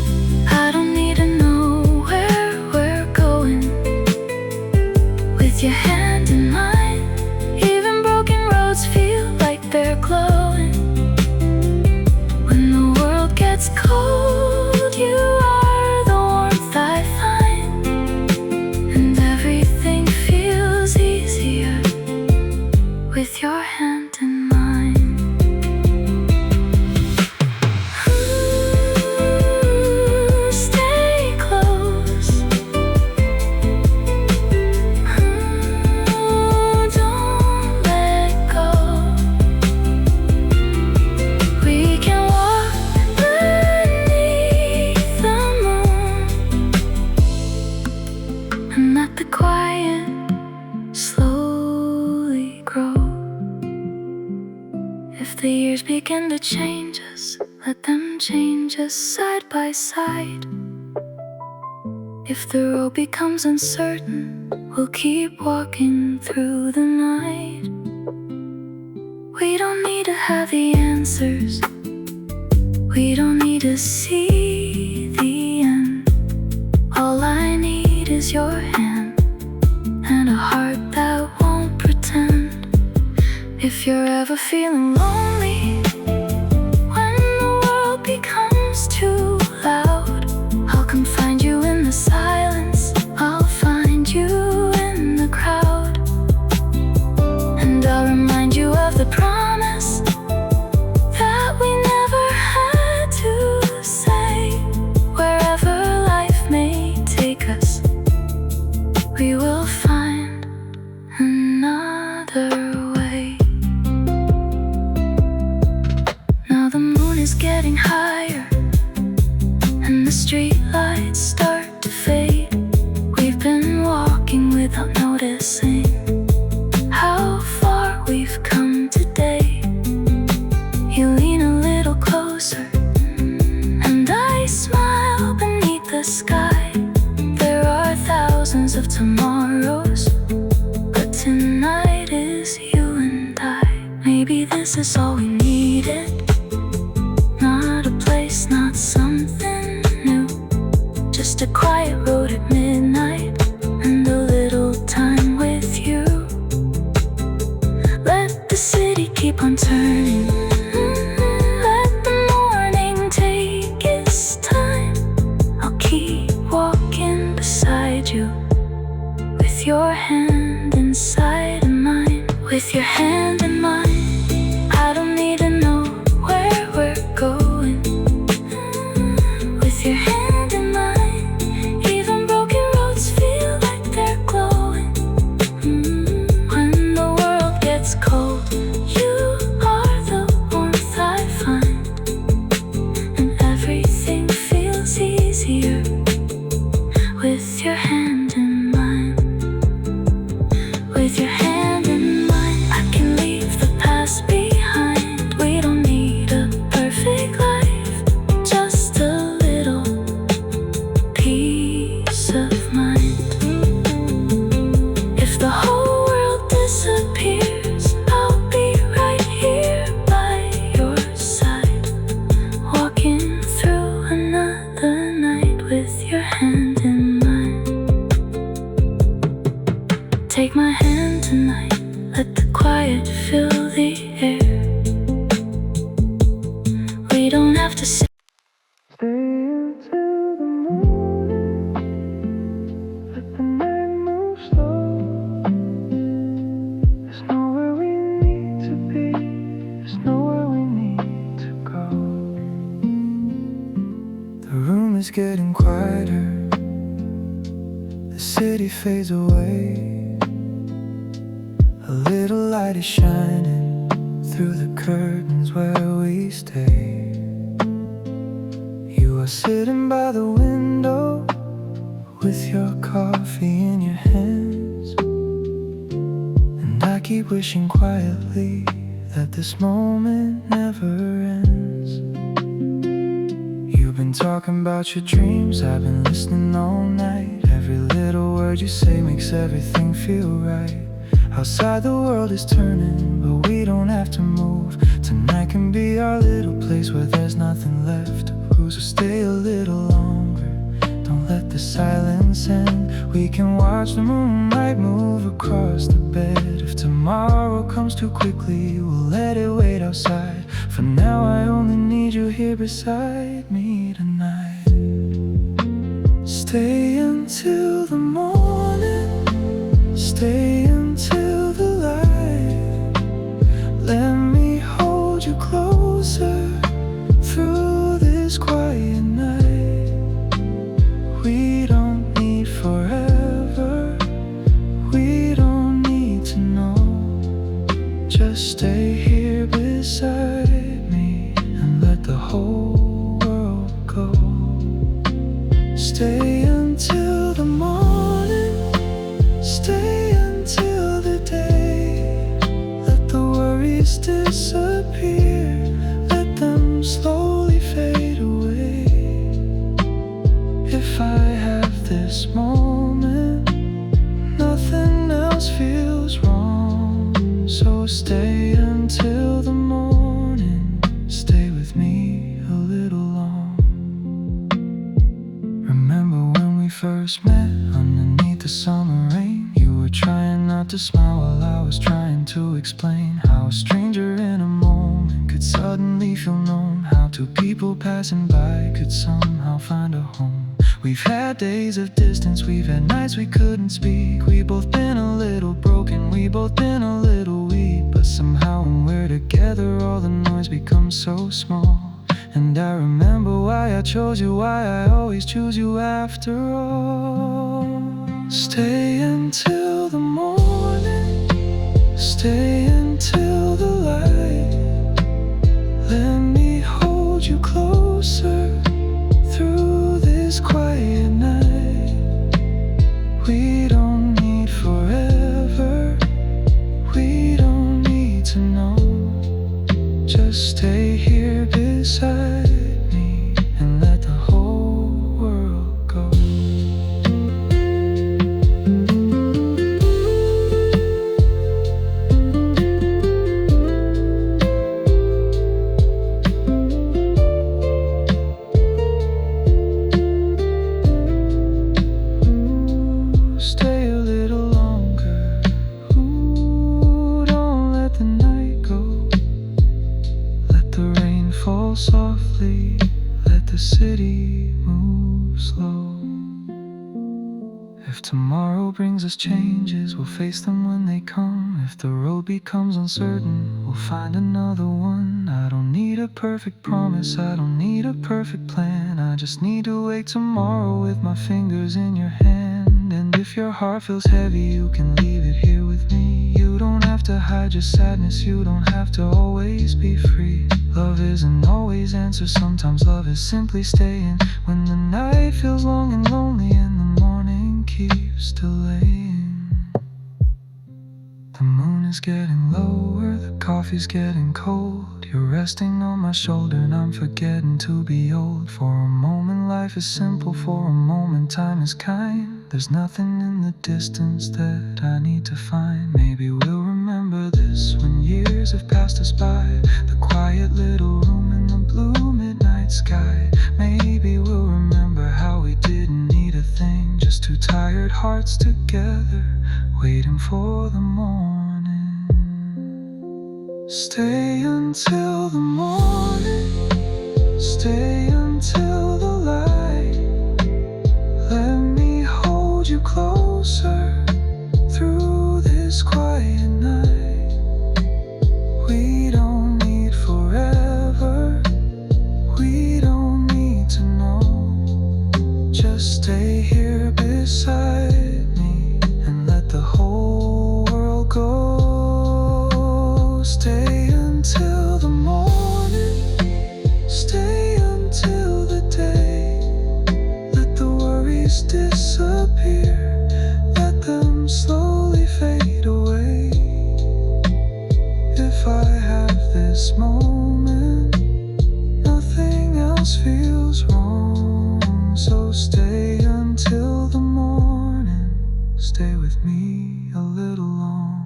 I don't need to know where we're going. With your hand in mine, even broken roads feel like they're glowing. When the world gets cold, you are the warmth I find, and everything feels easier with your hand in mine. If the years begin to change us, let them change us side by side. If the road becomes uncertain, we'll keep walking through the night. We don't need to have the answers, we don't need to see the end. All I need is your hand and a heart that won't pretend. If you're ever feeling lonely, when the world becomes too loud, I'll come find you in the silence, I'll find you in the crowd. And I'll remind you of the promise that we never had to say. Wherever life may take us, we will find another way. Now the moon is getting higher, and the street lights start to fade. We've been walking without noticing how far we've come today. You lean a little closer, and I smile beneath the sky. There are thousands of tomorrows, but tonight is you and I. Maybe this is all we needed. Not a place, not something new, just a quiet road at midnight and a little time with you. Let the city keep on turning, let the morning take its time. I'll keep walking beside you with your hand inside of mine. With your hand in mine, I don't need is getting quieter. The city fades away. A little light is shining through the curtains where we stay. You are sitting by the window with your coffee in your hands, and I keep wishing quietly that this moment never ends. You've been talking about your dreams, I've been listening all night. Every little word you say makes everything feel right. Outside the world is turning, but we don't have to move. Tonight can be our little place where there's nothing left to prove. So stay a little longer, don't let the silence end. We can watch the moonlight move across the bed. If tomorrow comes too quickly, we'll let it wait outside. For now I only need you here beside me tonight. Stay until the morning, stay until the light. Let me hold you closer through this quiet night. We don't need forever, we don't need to know. Just stay here beside me and let the whole world go. Stay until the morning, stay until the day. Let the worries disappear, let them slowly fade away. If I have this moment, nothing else feels wrong. So stay until the morning, stay with me a little long. Remember when we first met underneath the summer rain? You were trying not to smile while I was trying to explain how a stranger in a moment could suddenly feel known. How two people passing by could somehow find a home. We've had days of distance, we've had nights we couldn't speak. We both been a little broken, we both been a little weak. But somehow when we're together all the noise becomes so small. And I remember why I chose you, why I always choose you after all. Stay until the morning, stay until the light. Let me hold you closer through this quiet night. We don't need forever, we don't need to know. Just stay here beside me and let the whole world go. Stay a little longer. Ooh, don't let the night go. Let the rain fall softly, let the city move slow. If tomorrow brings us changes, we'll face them when they come. If the road becomes uncertain, we'll find another one. I don't need a perfect promise, I don't need a perfect plan. I just need to wake tomorrow with my fingers in your hand. And if your heart feels heavy, you can leave it here with me. You don't have to hide your sadness, you don't have to always be free. Love isn't always answer, sometimes love is simply staying. When the night feels long and lonely and the morning keeps delaying. The moon is getting lower, the coffee's getting cold. You're resting on my shoulder and I'm forgetting to be old. For a moment life is simple, for a moment time is kind. There's nothing in the distance that I need to find. Maybe we'll remember this when years have passed us by. The quiet little room in the blue midnight sky. Maybe we'll remember how we didn't need a thing, just two tired hearts together, waiting for the morning. Stay until the morning, stay until the light. Let me hold you closer through this quiet night. We don't need forever, we don't need to know. silence feels wrong, so stay until the morning. Stay with me a little long.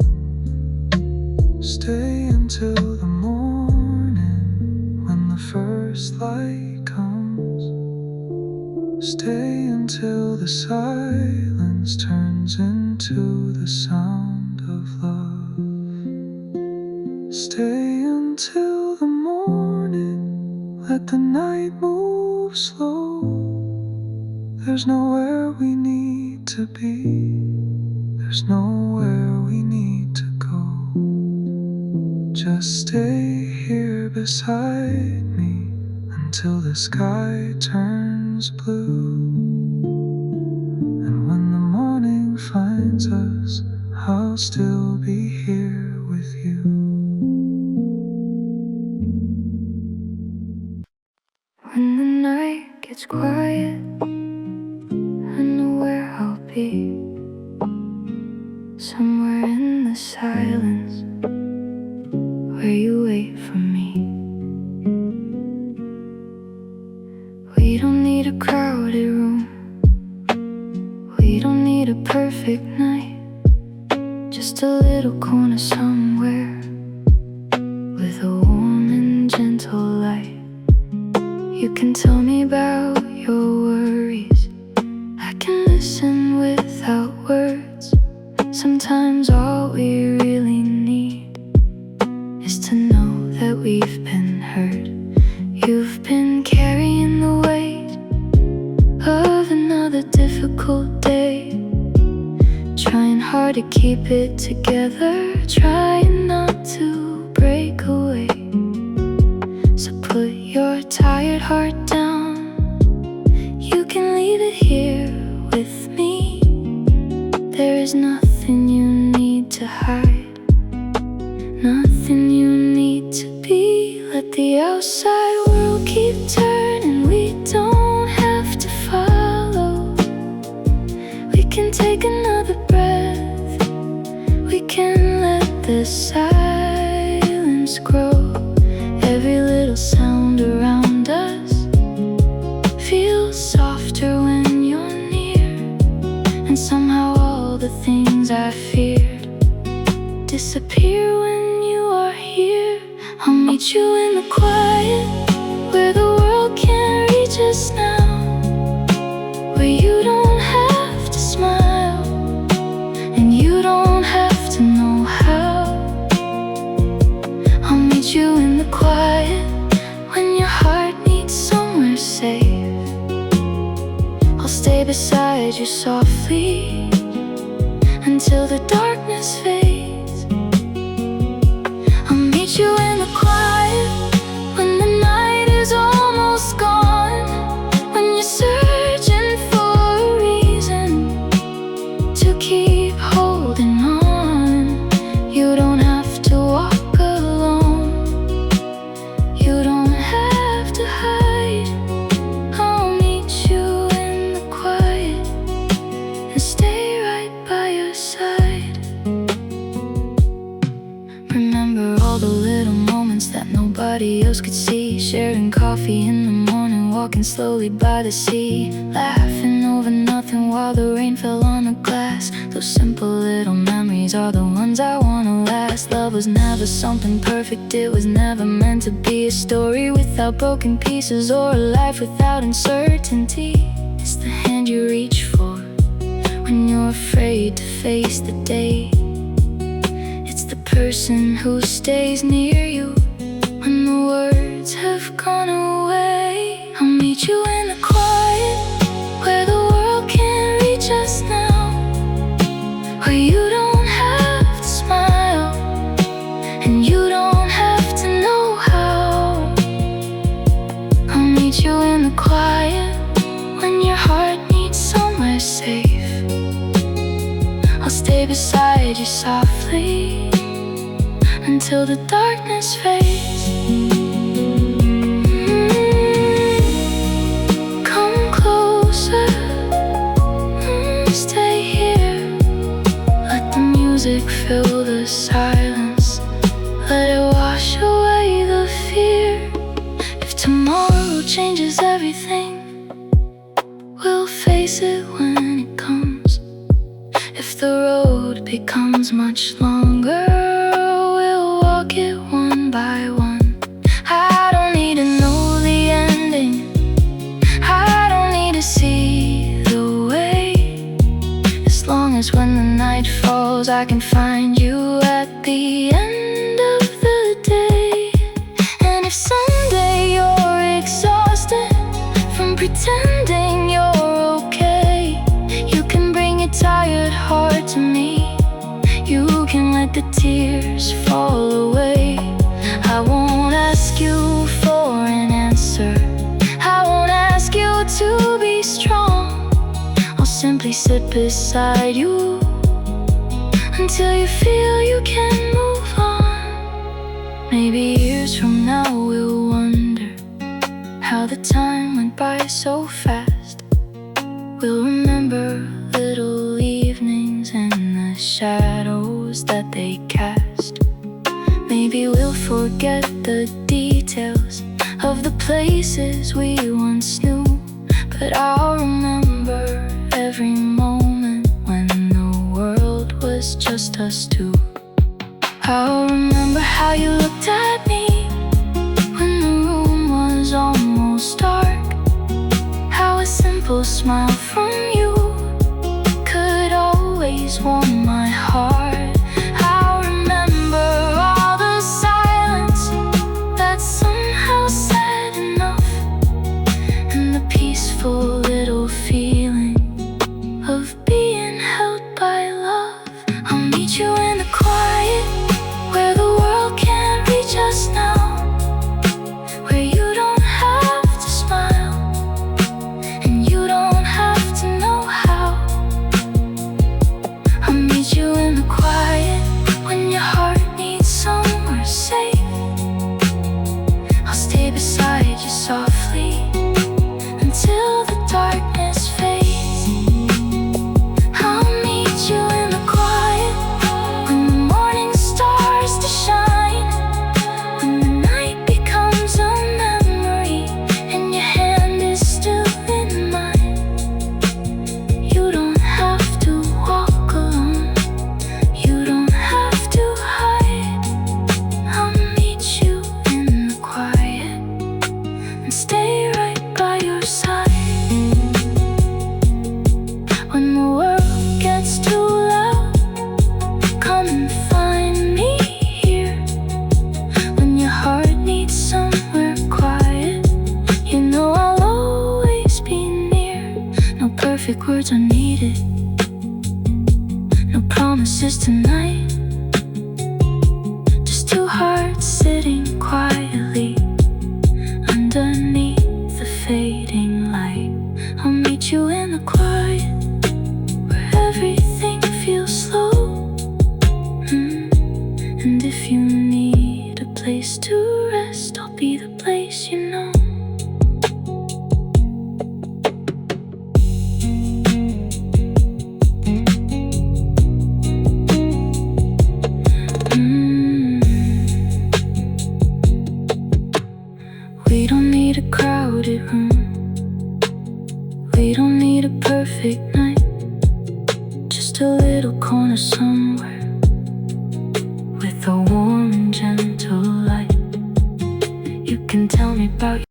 Stay until the morning, when the first light comes. Stay until the silence turns into the sound of love. Stay until the morning, let the night move slow. There's nowhere we need to be, there's nowhere we need to go. Just stay here beside me until the sky turns blue. And when the morning finds us, I'll still be here with you. When the night gets quiet, I know where I'll be. Somewhere in the silence, where you wait for me. We don't need a crowded room, we don't need a perfect night. Just a little corner somewhere, with a warm and gentle light. You can tell me about your worries, I can listen without words. Sometimes all we really need is to know that we've been heard. You've been carrying the weight of another difficult day, trying hard to keep it together, trying not to break away. So put your tired heart down, you can leave it here with me. There is nothing you need to hide, nothing you need to be. Let the outside world keep turning, we don't have to follow. We can take another breath, we can let the silence grow. Every little sound around us feels softer when you're near. And somehow all the things I feared disappear when you are here. I'll meet you in the quiet, where the world can't reach us now, where you don't have to smile, and you don't have to know how. I'll meet you in the quiet, when your heart needs somewhere safe. I'll stay beside you softly until the darkness fades. I'll meet you in the quiet, when the night is almost gone, when you're searching for a reason to keep holding on. You don't have to walk alone, you don't have to hide. I'll meet you in the quiet and stay right by your side. Remember all the little moments that nobody else could see, sharing coffee in the morning, walking slowly by the sea, laughing over nothing while the rain fell on the glass. Those simple little memories are the ones I wanna last. Love was never something perfect, it was never meant to be a story without broken pieces, or a life without uncertainty. It's the hand you reach for when you're afraid to face the day. It's the person who stays near you when the words have gone away. I'll meet you in the quiet, where the world can't reach us now, where you don't have to smile, and you don't have to know how. I'll meet you in the quiet, when your heart needs somewhere safe. I'll stay beside you softly until the darkness fades. Come closer, stay here. Let the music fill the silence, let it wash away the fear. If tomorrow changes everything. We'll face it when it comes. If the road becomes much longer, we'll walk it one by one. I don't need to know the ending, I don't need to see the way. As long as when the night falls, I can find you at the end of the day. And if someday you're exhausted from pretending you're okay, you can bring your tired heart to me. You can let the tears fall away. I won't ask you for an answer, I won't ask you to be strong. I'll simply sit beside you until you feel you can move on. Maybe years from now we'll wonder how the time went by so fast. We'll remember little evenings and the shadows that they cast. Maybe we'll forget the details of the places we once knew, but I'll remember every moment when the world was just us two. I'll remember how you looked at me when the room was almost dark, how a simple smile from you could always warm my heart. I'll remember all the silence that somehow said enough, and the peaceful little feeling of being held by love. I'll meet you in the quiet, where the world can't reach us now, where you don't have to smile and you don't have to know how. I'll meet you in the quiet when your heart needs somewhere safe. I'll stay beside you softly until the darkness fades. I'll meet you in the quiet when the morning starts to shine, when the night becomes a memory and your hand is still in mine. You don't have to walk alone, you don't have to hide. I'll meet you in the quiet and stay right by your side. When the world gets too loud, come and find me here. When your heart needs somewhere quiet, you know I'll always be near. No perfect words are needed, no promises tonight, just two hearts sitting quietly underneath the fading light. I'll meet you in the quiet, where everything feels slow. And if you need a place to rest, I'll be the place you know. We don't need a crowded room, we don't need a perfect night, just a little corner somewhere with a warm and gentle light. You can tell me about.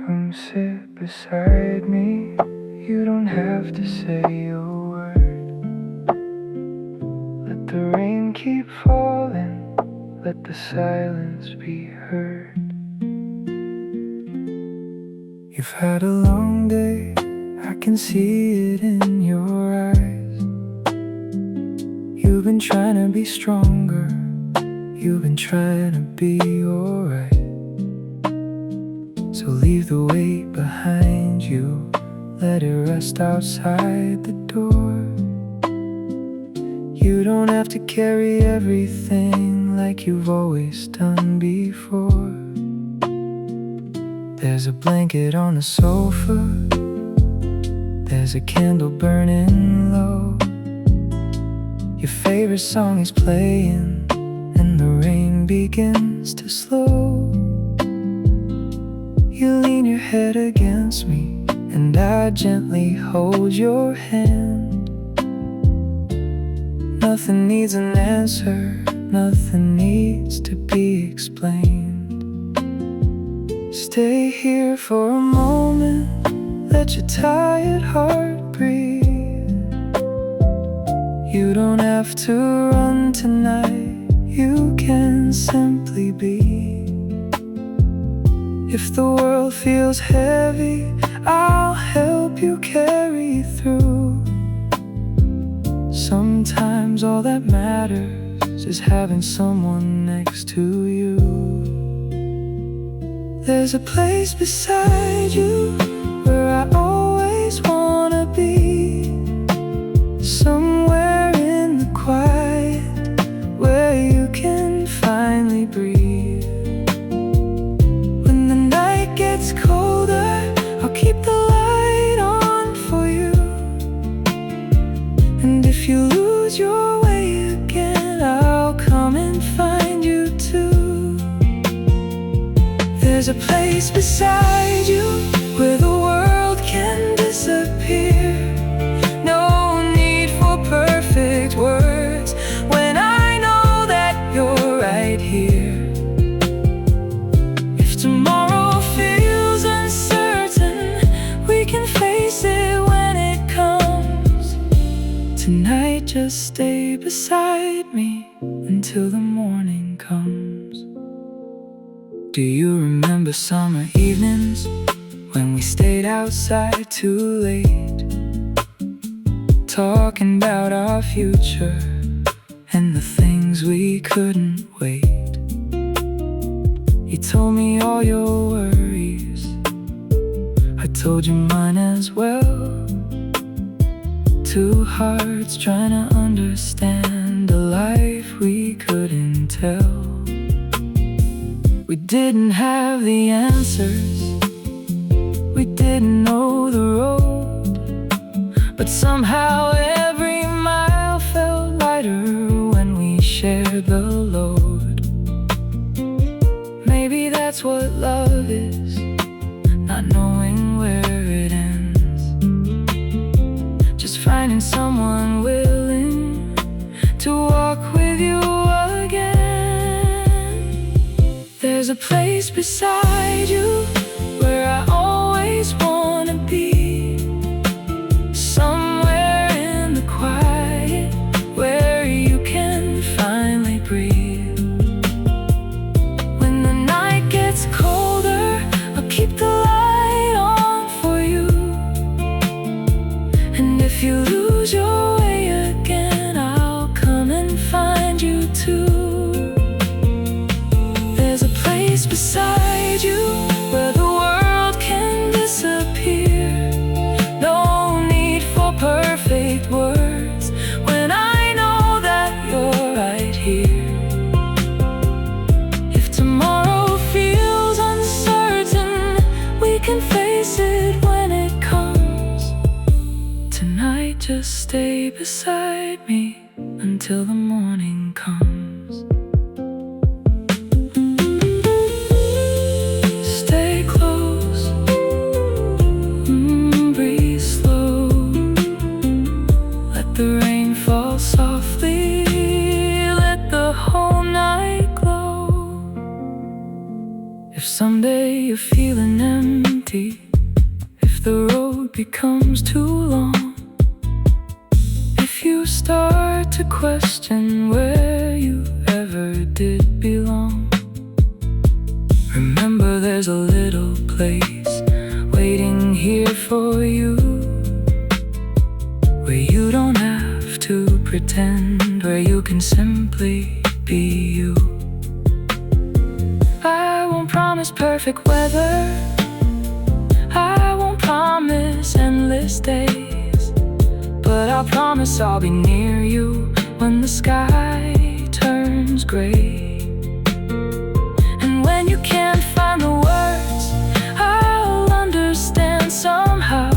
Come sit beside me, you don't have to say a word. Let the rain keep falling, let the silence be heard. You've had a long day, I can see it in your eyes. You've been trying to be stronger, you've been trying to be alright. So leave the weight behind you, let it rest outside the door. You don't have to carry everything like you've always done before. There's a blanket on the sofa, there's a candle burning low. Your favorite song is playing, and the rain begins to slow. head against me, and I gently hold your hand. Nothing needs an answer, nothing needs to be explained. Stay here for a moment, let your tired heart breathe. You don't have to run tonight, you can simply be. If the world feels heavy, I'll help you carry through. Sometimes all that matters is having someone next to you. There's a place beside you where I always wanna be. Somewhere in the quiet where you can finally breathe. When the night gets colder, I'll keep the light on for you. And if you lose your way again, I'll come and find you too. There's a place beside you where the world can disappear. No need for perfect words when I know that you're right here. If tomorrow feels uncertain, we can face it when it comes. Tonight just stay beside me until the morning comes. Do you remember summer evenings when we stayed outside too late, talking about our future and the things we couldn't wait? You told me all your worries, I told you mine as well. Two hearts trying to understand a life we couldn't tell. We didn't have the answers, we didn't know the road, but somehow every mile felt lighter when we shared the load. Maybe that's what love is, not knowing where it ends, just finding someone willing to walk with you again. There's a place beside you where I always wanna be. Somewhere in the quiet where you can finally breathe. When the night gets colder, I'll keep the light on for you. And if you lose your way again, I'll come and find you too. There's a place beside you where the world can disappear. No need for perfect words when I know that you're right here. If tomorrow feels uncertain, we can face it when it comes. Tonight just stay beside me until the morning comes. The rain falls softly, let the whole night glow. If someday you're feeling empty, if the road becomes too long, if you start to question where you ever did belong, remember there's a little place waiting here for you, where you don't have to pretend, where you can simply be you. I won't promise perfect weather, I won't promise endless days, but I'll promise I'll be near you when the sky turns gray. And when you can't find the words, I'll understand somehow.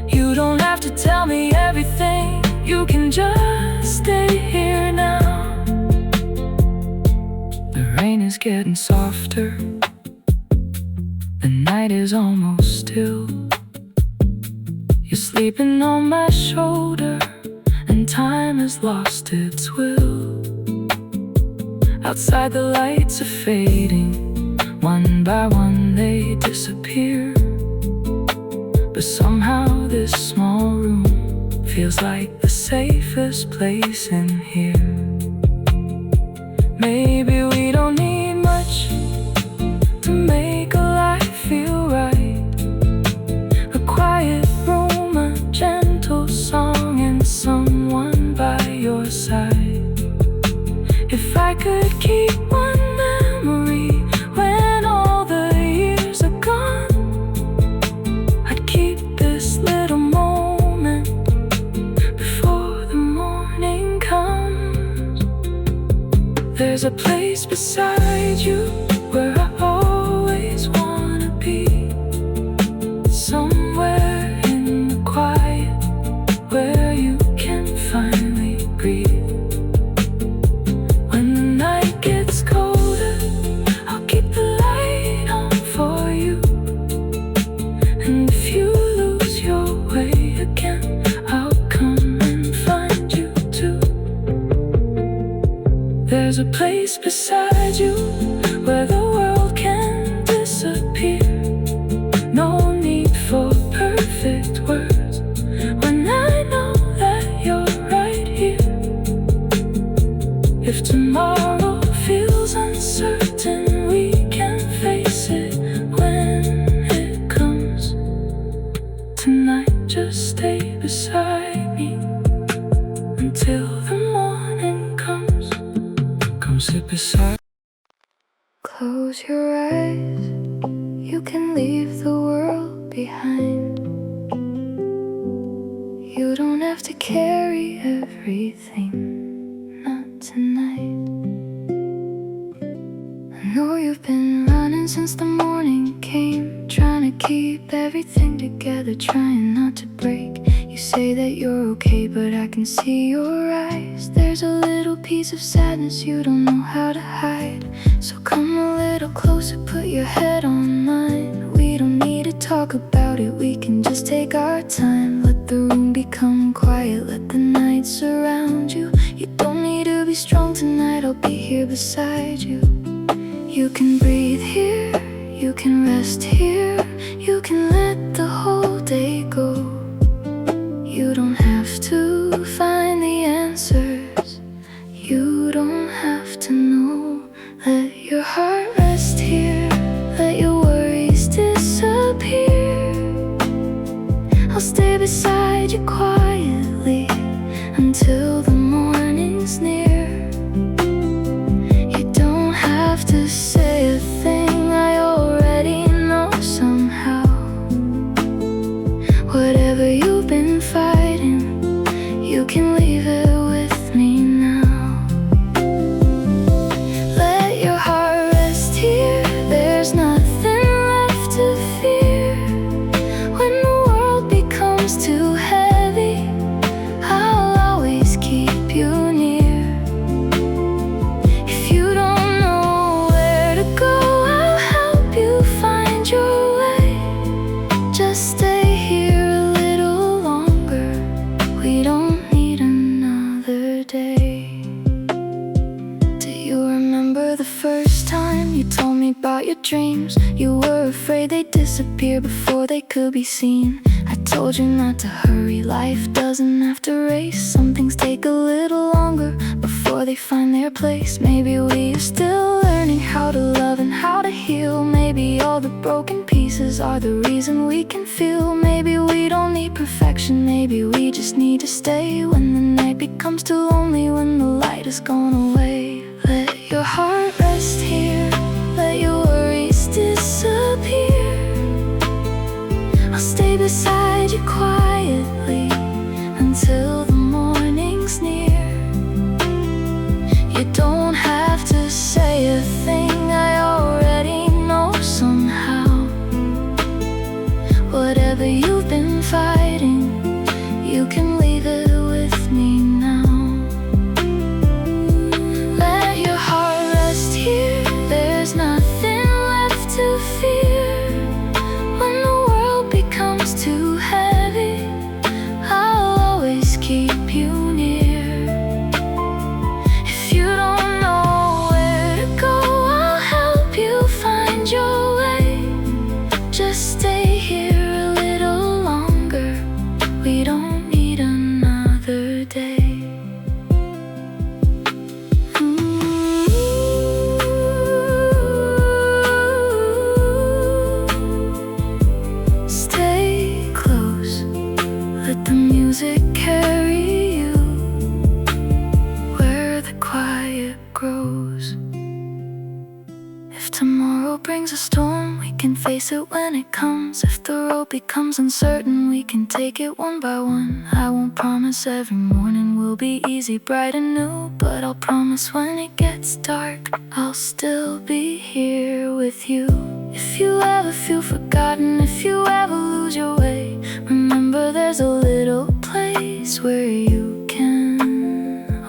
You don't have to tell me everything, you can just stay here now. The rain is getting softer, night is almost still. You're sleeping on my shoulder, and time has lost its will. Outside the lights are fading, one by one they disappear. But somehow this small room feels like the safest place in here. Maybe we don't need much to make a life feel right. A quiet room, a gentle song, and someone by your side. If I could keep one memory when all the years are gone, I'd keep this little moment before the morning comes. There's a place beside you where I always wanna be. Somewhere in the quiet where you can finally breathe. When the night gets colder, I'll keep the light on for you. And if you lose your way again, I'll come and find you too. There's a place beside you where the world can disappear. No need for perfect words when I know that you're right here. If tomorrow feels uncertain, we can face it when it comes. Tonight just stay beside me until the morning comes. Come sit beside. Close your eyes, you can leave the world behind. You don't have to carry everything, not tonight. I know you've been running since the morning came, trying to keep everything together, trying not to break. You say that you're okay, but I can see your eyes. There's a little piece of sadness you don't know how to hide. So come a little closer, put your head on mine. We don't need to talk about it, we can just take our time. Let the room become quiet, let the night surround you. You don't need to be strong tonight, I'll be here beside you. You can breathe here, you can rest here, you can let the whole day go. You don't have to find the answers, you don't have to know. Let your heart rest here, let your worries disappear. I'll stay beside you quietly until the morning's near. You don't have to say a thing, I already know somehow. Whatever you've been fighting, you can leave it with me now. Let your heart rest here, there's nothing left to fear. When the world becomes too heavy, I'll always keep you near. If you don't know where to go, I'll help you find your way. Just stay here a little longer, we don't need another day. Do you remember the first time you told me about your dreams? You were afraid they'd disappear before they could be seen. I told you not to hurry, life doesn't have to race. Some things take a little longer before they find their place. Maybe we are still learning how to love and how to heal. Maybe all the broken pieces are the reason we can feel. Maybe we don't need perfection, maybe we just need to stay. When the night becomes too lonely, when the light has gone away. Let your heart rest here, let your worries disappear. I'll stay beside you quietly until the morning's near. You don't have to say a thing, I already know somehow. Whatever you've been fighting, you can leave it with me now. Let your heart rest here. tomorrow brings a storm, we can face it when it comes. If the road becomes uncertain, we can take it one by one. I won't promise every morning will be easy, bright and new, but I'll promise when it gets dark, I'll still be here with you. If you ever feel forgotten, if you ever lose your way, remember there's a little place where you can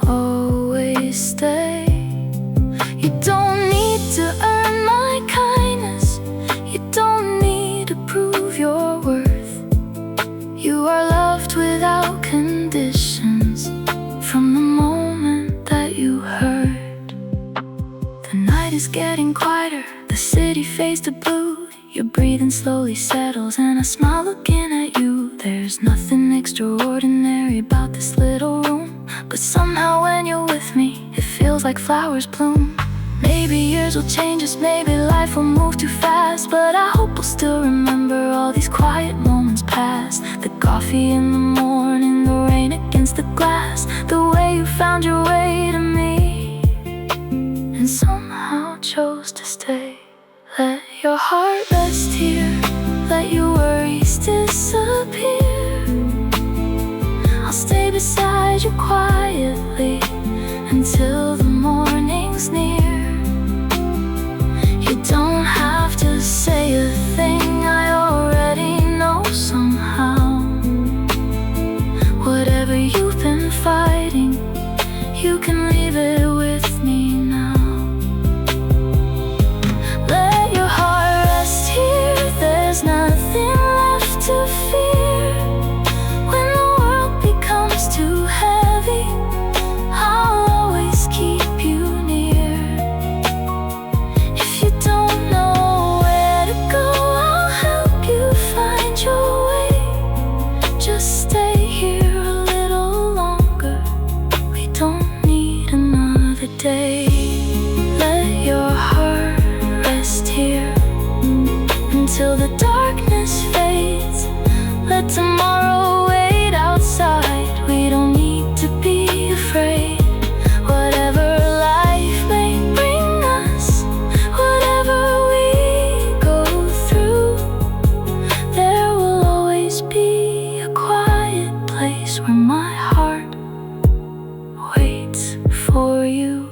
always stay. You don't need to earn my kindness, you don't need to prove your worth. You are loved without conditions from the moment that you heard. The night is getting quieter, the city fades to blue. Your breathing slowly settles and I smile looking at you. There's nothing extraordinary about this little room, but somehow when you're with me, it feels like flowers bloom. Maybe years will change us, maybe life will move too fast, but I hope we'll still remember all these quiet moments past. The coffee in the morning, the rain against the glass, the way you found your way to me and somehow chose to stay. Let your heart rest here, let your worries disappear. I'll stay beside you quietly until the morning's near. You don't have to say a thing, I already know somehow. Whatever you've been fighting, you can leave it with me now. Let your heart rest here, there's nothing left to fear. When the world becomes too heavy, I'll always keep you near. If you don't know where to go, I'll help you find your way. Just stay here a little longer, we don't need another day. Let your heart rest here until the darkness fades. Let tomorrow wait outside, we don't need to be afraid. Whatever life may bring us, whatever we go through, there will always be a quiet place where my heart waits for you.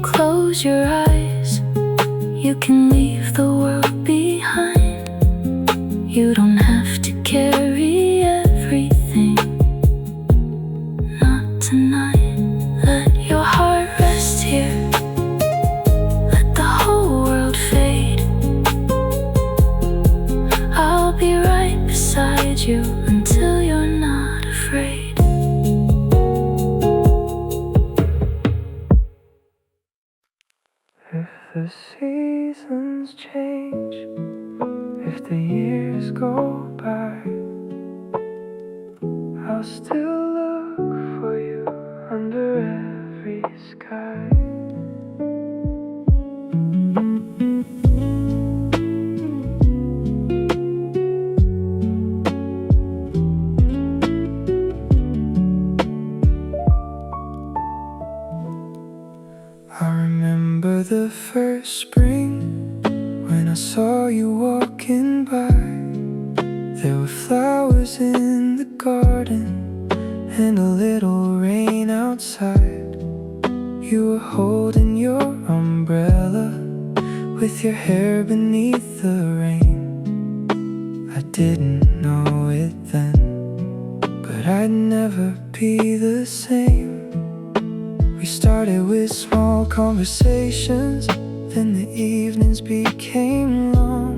Close your eyes, you can leave the world behind. You don't have to carry everything, not tonight. Let your heart rest here, let the whole world fade. I'll be right beside you until you're not afraid. If the seasons change, if the years go by, I'll still look for you under every sky. I remember the first spring when I saw you walking by. There were flowers in the garden and a little rain outside. You were holding your umbrella with your hair beneath the rain. I didn't know it then, but I'd never be the same. We started with small conversations, then the evenings became long,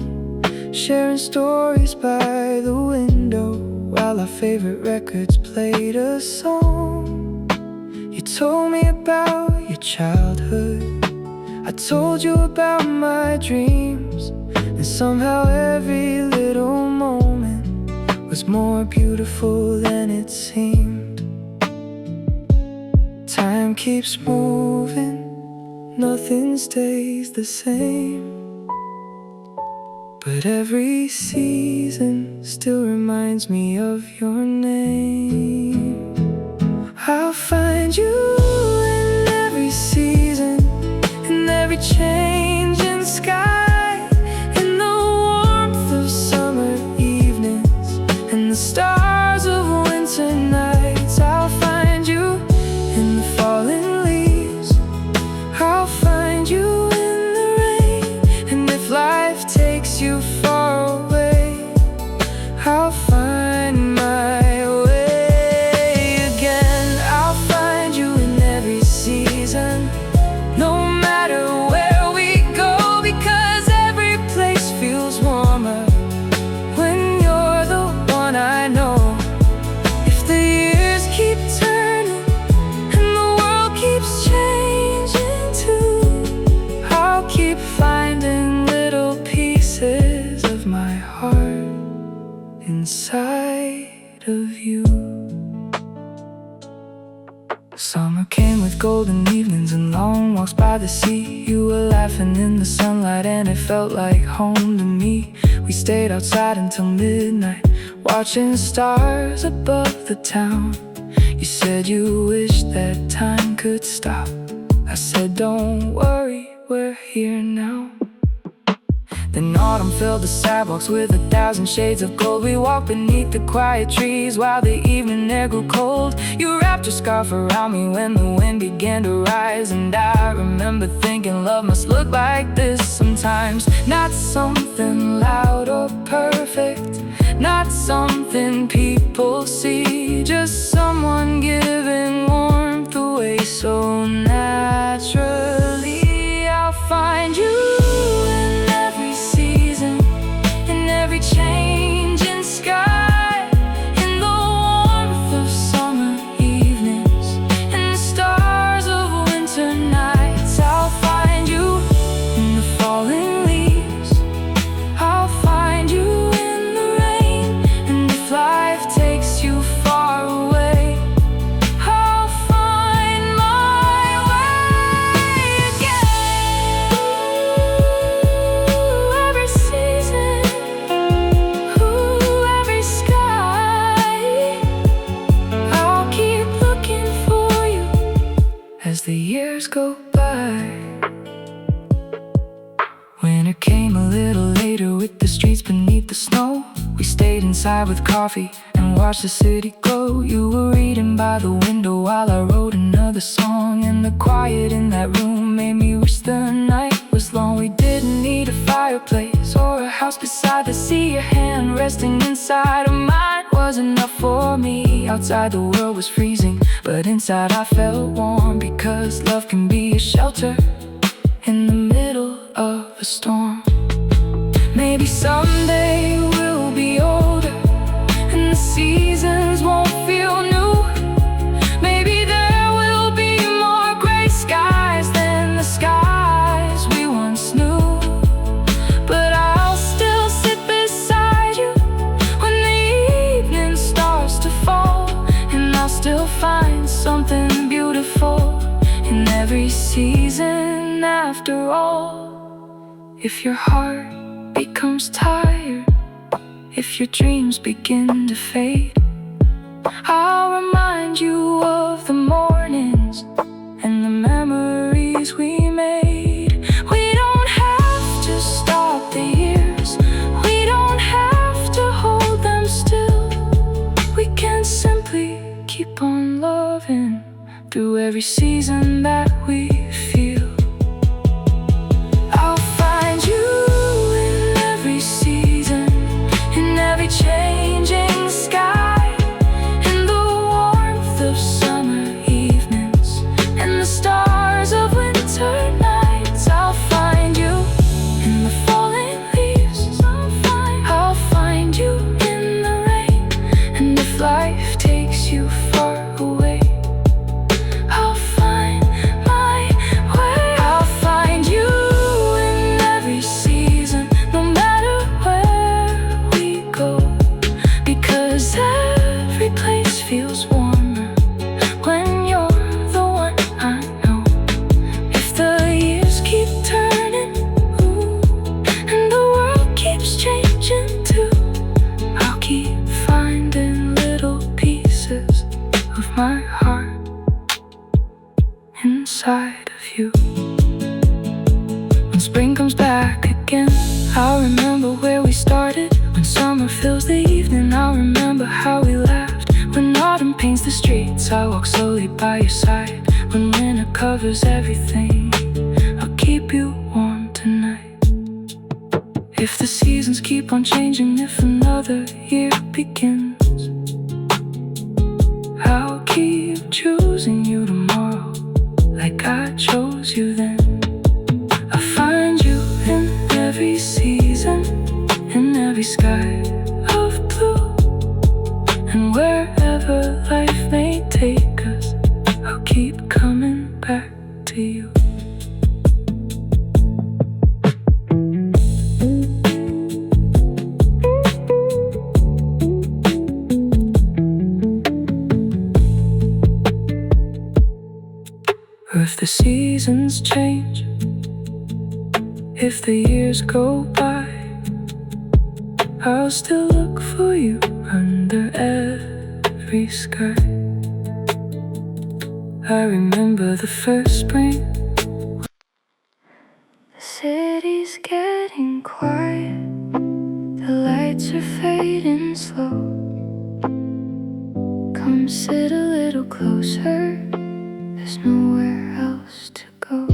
sharing stories by the window while our favorite records played a song. You told me about your childhood, I told you about my dreams, and somehow every little moment was more beautiful than it seemed. Time keeps moving, nothing stays the same, but every season still reminds me of your name. I'll find you in every season, in every changing sky. by the sea. You were laughing in the sunlight and it felt like home to me. We stayed outside until midnight, watching stars above the town. You said you wished that time could stop. I said don't worry, we're here now. Then autumn filled the sidewalks with 1,000 shades of gold. We walked beneath the quiet trees while the evening air grew cold. You wrapped your scarf around me when the wind began to rise, and I remember thinking love must look like this sometimes. Not something loud or perfect, not something people see, just someone giving warmth away so naturally. I'll find you changing sky, in the warmth of summer evenings, in the stars of winter nights. I'll find you in the falling leaves, I'll find you in the rain, and if life takes you far away, I'll find my way again. Every season, as the years go by. Winter came a little later with the streets beneath the snow. We stayed inside with coffee and watched the city glow. You were reading by the window while I wrote another song, and the quiet in that room made me wish the night was long. We didn't need a fireplace or a house beside the sea. Your hand resting inside of mine was enough for me. Outside the world was freezing, but inside I felt warm, because love can be a shelter in the middle of a storm. Maybe someday we'll be older and the seasons won't feel new. Maybe there will be more gray skies than the skies we once knew. But I'll still sit beside you when the evening starts to fall, and I'll still find something beautiful in every season after all. If your heart becomes tired, if your dreams begin to fade, I'll remind you of the mornings and the memories we made. We don't have to stop the years, we don't have to hold them still. We can simply keep on loving through every season that we feel. I'll find you in every season, in every changing sky, in the warmth of summer evenings, and the stars of winter nights. I'll find you in the falling leaves, I'll find you in the rain, and if life takes you far away, I'll find my way. I'll find you in every season, no matter where we go, because every place feels warmer when you're the one I know. If the years keep turning, ooh, and the world keeps changing too, I'll keep finding little pieces of my heart inside of you. When spring comes back again, I'll remember where we started. When summer fills the evening, I'll remember how we laughed. When autumn paints the streets, I'll walk slowly by your side. When winter covers everything, I'll keep you warm tonight. If the seasons keep on changing, if another year begins, I'll keep choosing you tomorrow like I chose you then. I'll find you in every season, in every sky of blue, and wherever life may take us, I'll keep coming back to you. If the sea seasons change, if the years go by, I'll still look for you under every sky. I remember the first spring. The city's getting quiet, the lights are fading slow. Come sit a little closer, there's nowhere else to go.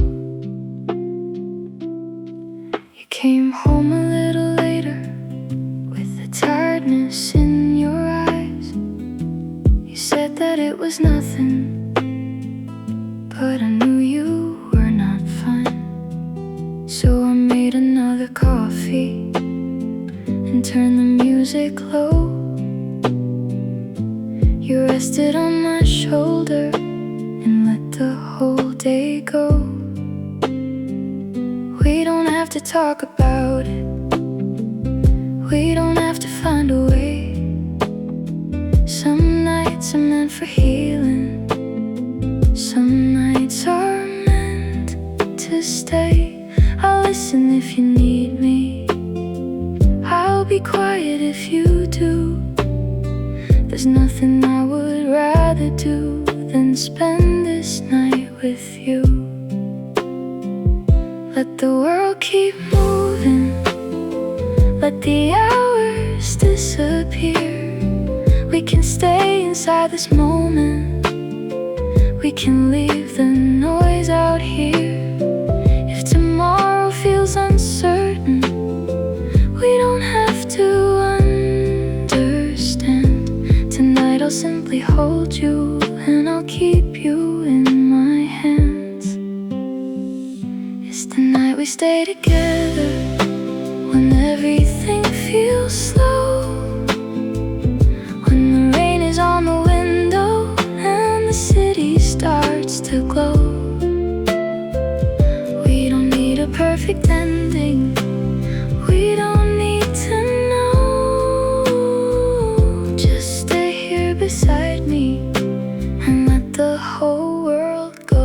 You came home a little later with the tiredness in your eyes. You said that it was nothing, but I knew you were not fine. So I made another coffee and turned the music low. You rested on my shoulder and let the whole day go. We don't have to talk about it, we don't have to find a way. Some nights are meant for healing, some nights are meant to stay. I'll listen if you need me, I'll be quiet if you do. There's nothing I would rather do than spend this night with you. Let the world keep moving, let the hours disappear. We can stay inside this moment, we can leave the noise out here. If tomorrow feels uncertain, we don't have to understand. Tonight I'll simply hold you and I'll keep you in my hands. It's the night we stay together when everything feels slow, when the rain is on the window and the city starts to glow. We don't need a perfect ending, we don't need to know. Just stay here beside me and let the whole world go.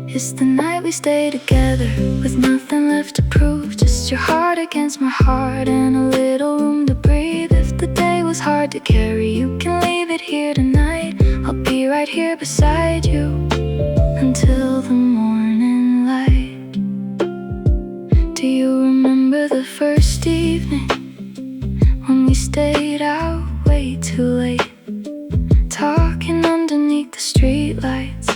It's the night we stay together with nothing left to prove, just your heart against my heart and a little room to breathe. If the day was hard to carry, you can leave it here tonight. I'll be right here beside you until the morning light. Do you remember the first evening when we stayed out way too late, talking underneath the streetlights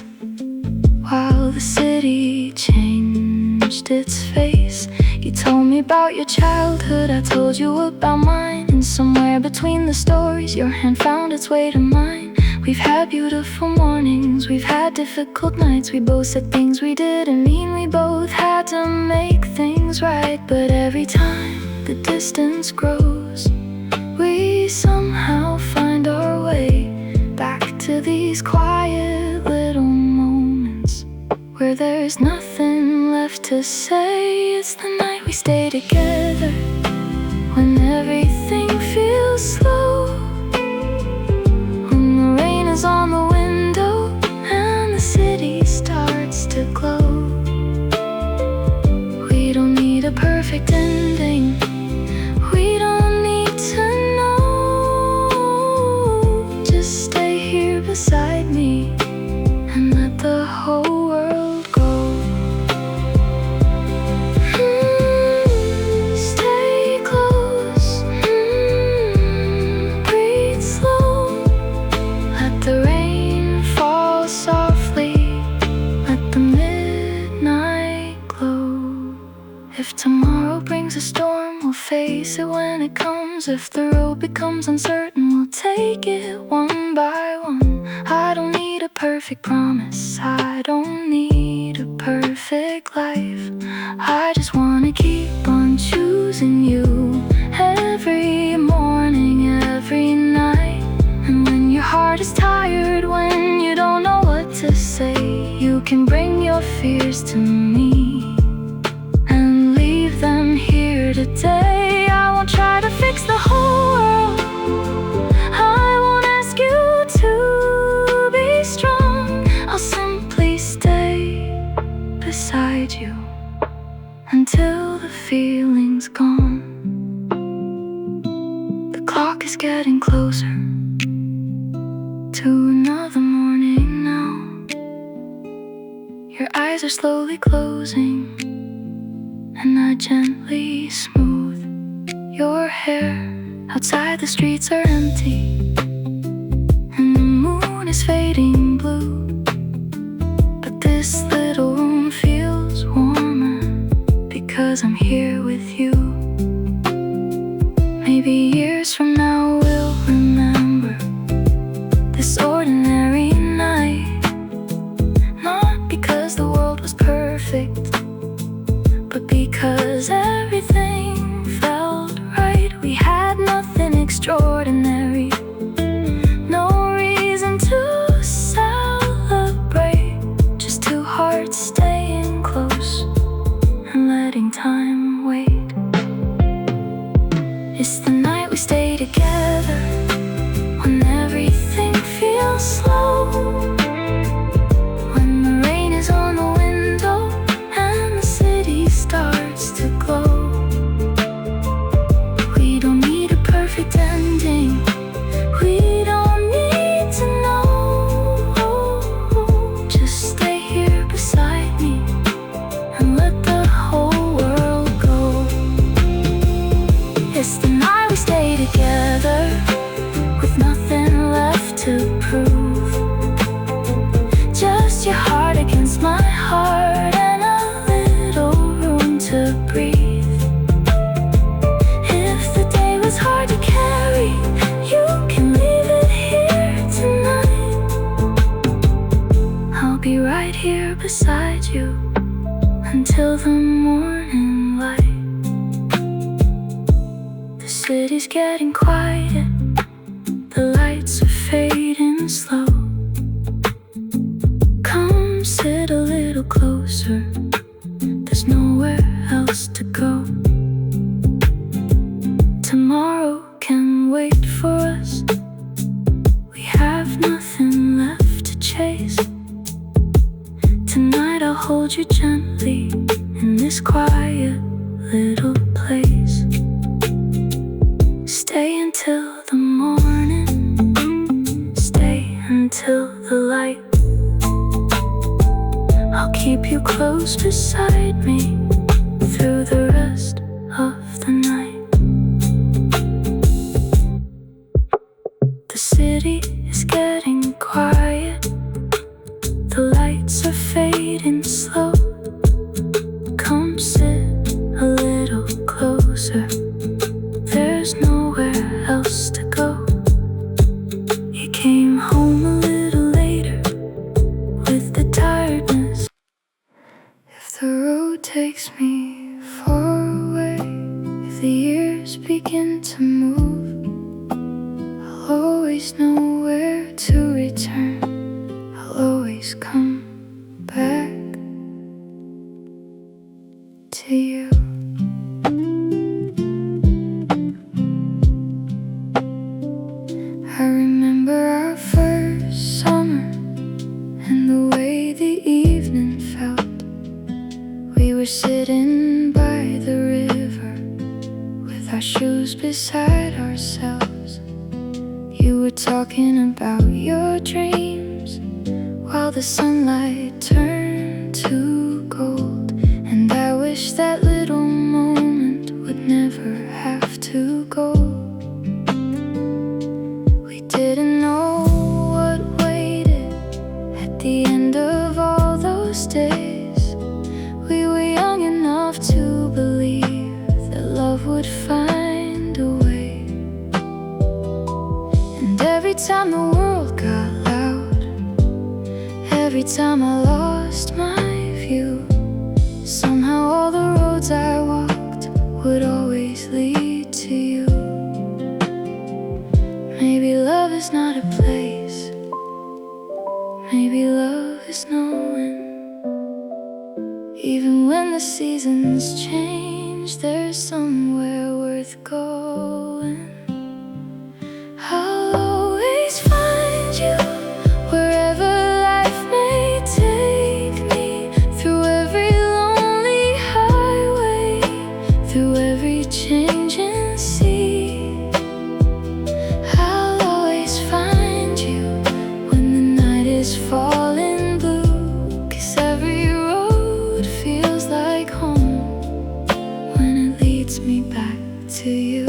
while the city changed its face? You told me about your childhood, I told you about mine, and somewhere between the stories your hand found its way to mine. We've had beautiful mornings, we've had difficult nights. We both said things we didn't mean, we both had to make things right. But every time the distance grows, we somehow find our way back to these quiet little moments where there's nothing left to say. It's the night we stay together when everything feels slow, when the rain is on the window and the city starts to glow. We don't need a perfect ending, we don't need to know. Just stay here beside me and let the whole world go. Stay close, breathe slow. Let the rain fall softly, let the midnight glow. If tomorrow brings a storm, we'll face it when it comes. If the road becomes uncertain, we'll take it one by one. I don't need a perfect promise, I don't need a perfect life. I just wanna keep on choosing you every morning, every night. And when your heart is tired, when you don't know what to say, you can bring your fears to me and leave them here today. I won't try to fix the whole world, I won't ask you to be strong. I'll simply stay until the feeling's gone. The clock is getting closer to another morning now. Your eyes are slowly closing, and I gently smooth your hair. Outside the streets are empty, and the moon is fading blue, but this little room feels warmer because I'm here with you. Maybe years from now we'll remember this ordinary night, not because the world was perfect, but because everything felt right. We had nothing extraordinary, no reason to celebrate, just two hearts staying close and letting time wait. It's the night we stay together, when everything feels slow, when the rain is on the window and the city starts to glow. We don't need a perfect ending, we don't need to know. Just stay here beside me and let the whole world go. It's the night we stay together, with nothing left to prove, just your heart against my heart and a little room to breathe. If the day was hard to carry, you can leave it here tonight. I'll be right here beside you until the morning light. The city's getting quiet, the lights are fading slow. Come sit a little closer, there's nowhere else to go. Tomorrow can wait for us, we have nothing left to chase. Tonight I'll hold you gently in this quiet little place. Stay until the morning, stay until the light. I'll keep you close beside me through the rest of the night. The city is getting quiet, the lights are fading slow. Come sit a little closer, there's nowhere else to go. You came home a little later with the tiredness. If the road takes me far away, if the years begin to move, I'll always know where to return. I'll always come back to you. I remember our first summer and the way the evening felt. We were sitting by the river with our shoes beside ourselves. You were talking about your dreams while the sunlight turned to gold. And I wish that little moment would never have to go. We didn't know what waited at the end of all those days. We were young enough to believe that love would find a way. And every time the world got loud, every time I lost my view, somehow all the roads I walked would always lead to you. Maybe love is not a place, maybe love is knowing. Even when the seasons change, there's somewhere worth going. I'll always find you wherever life may take me, through every lonely highway. changing sea. I'll always find you when the night is falling blue, 'cause every road feels like home when it leads me back to you.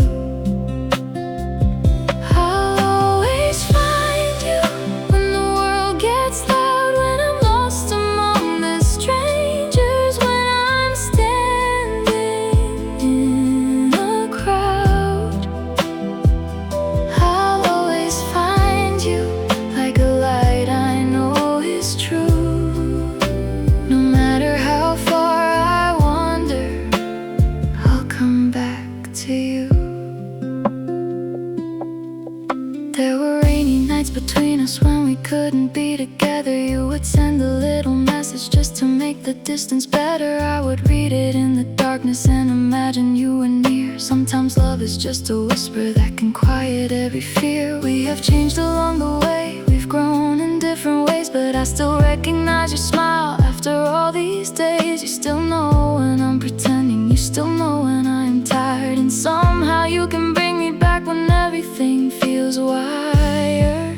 There were rainy nights between us when we couldn't be together. You would send a little message just to make the distance better. I would read it in the darkness and imagine you were near. Sometimes love is just a whisper that can quiet every fear. We have changed along the way, we've grown in different ways, but I still recognize your smile after all these days. You still know when I'm pretending, you still know when I'm tired, and somehow you can bring me back when everything feels wired.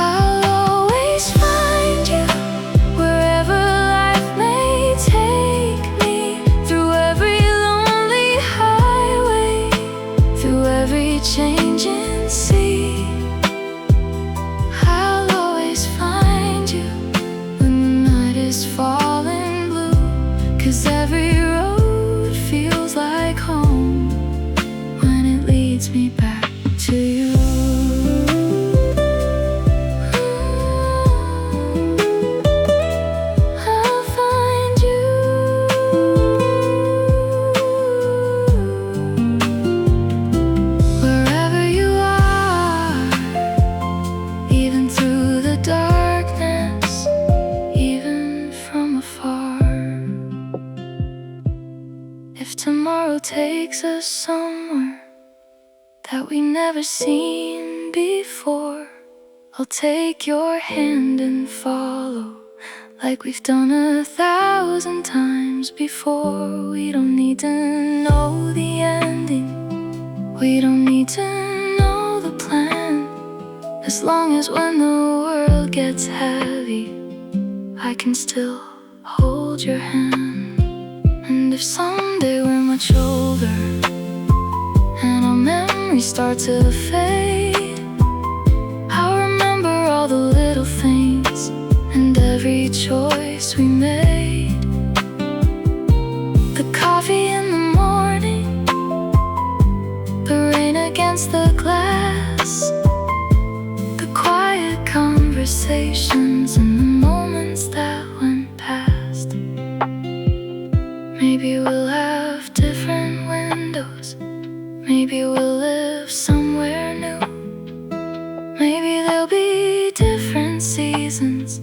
I'll always find you wherever life may take me, through every lonely highway, through every changing sea. I'll always find you when the night is falling blue, 'cause every road feels like home when it leads me back to you. I'll find you wherever you are, even through the darkness, even from afar. If tomorrow takes us somewhere that we never seen before, I'll take your hand and follow, like we've done 1,000 times before. We don't need to know the ending, we don't need to know the plan, as long as when the world gets heavy, I can still hold your hand. And if someday we're much older and our memories start to fade, I'll remember all the little things and every choice we made. The coffee in the morning, the rain against the glass, the quiet conversations and the moments that went past. Maybe we'll have different windows, maybe we'll live somewhere new, maybe there'll be different seasons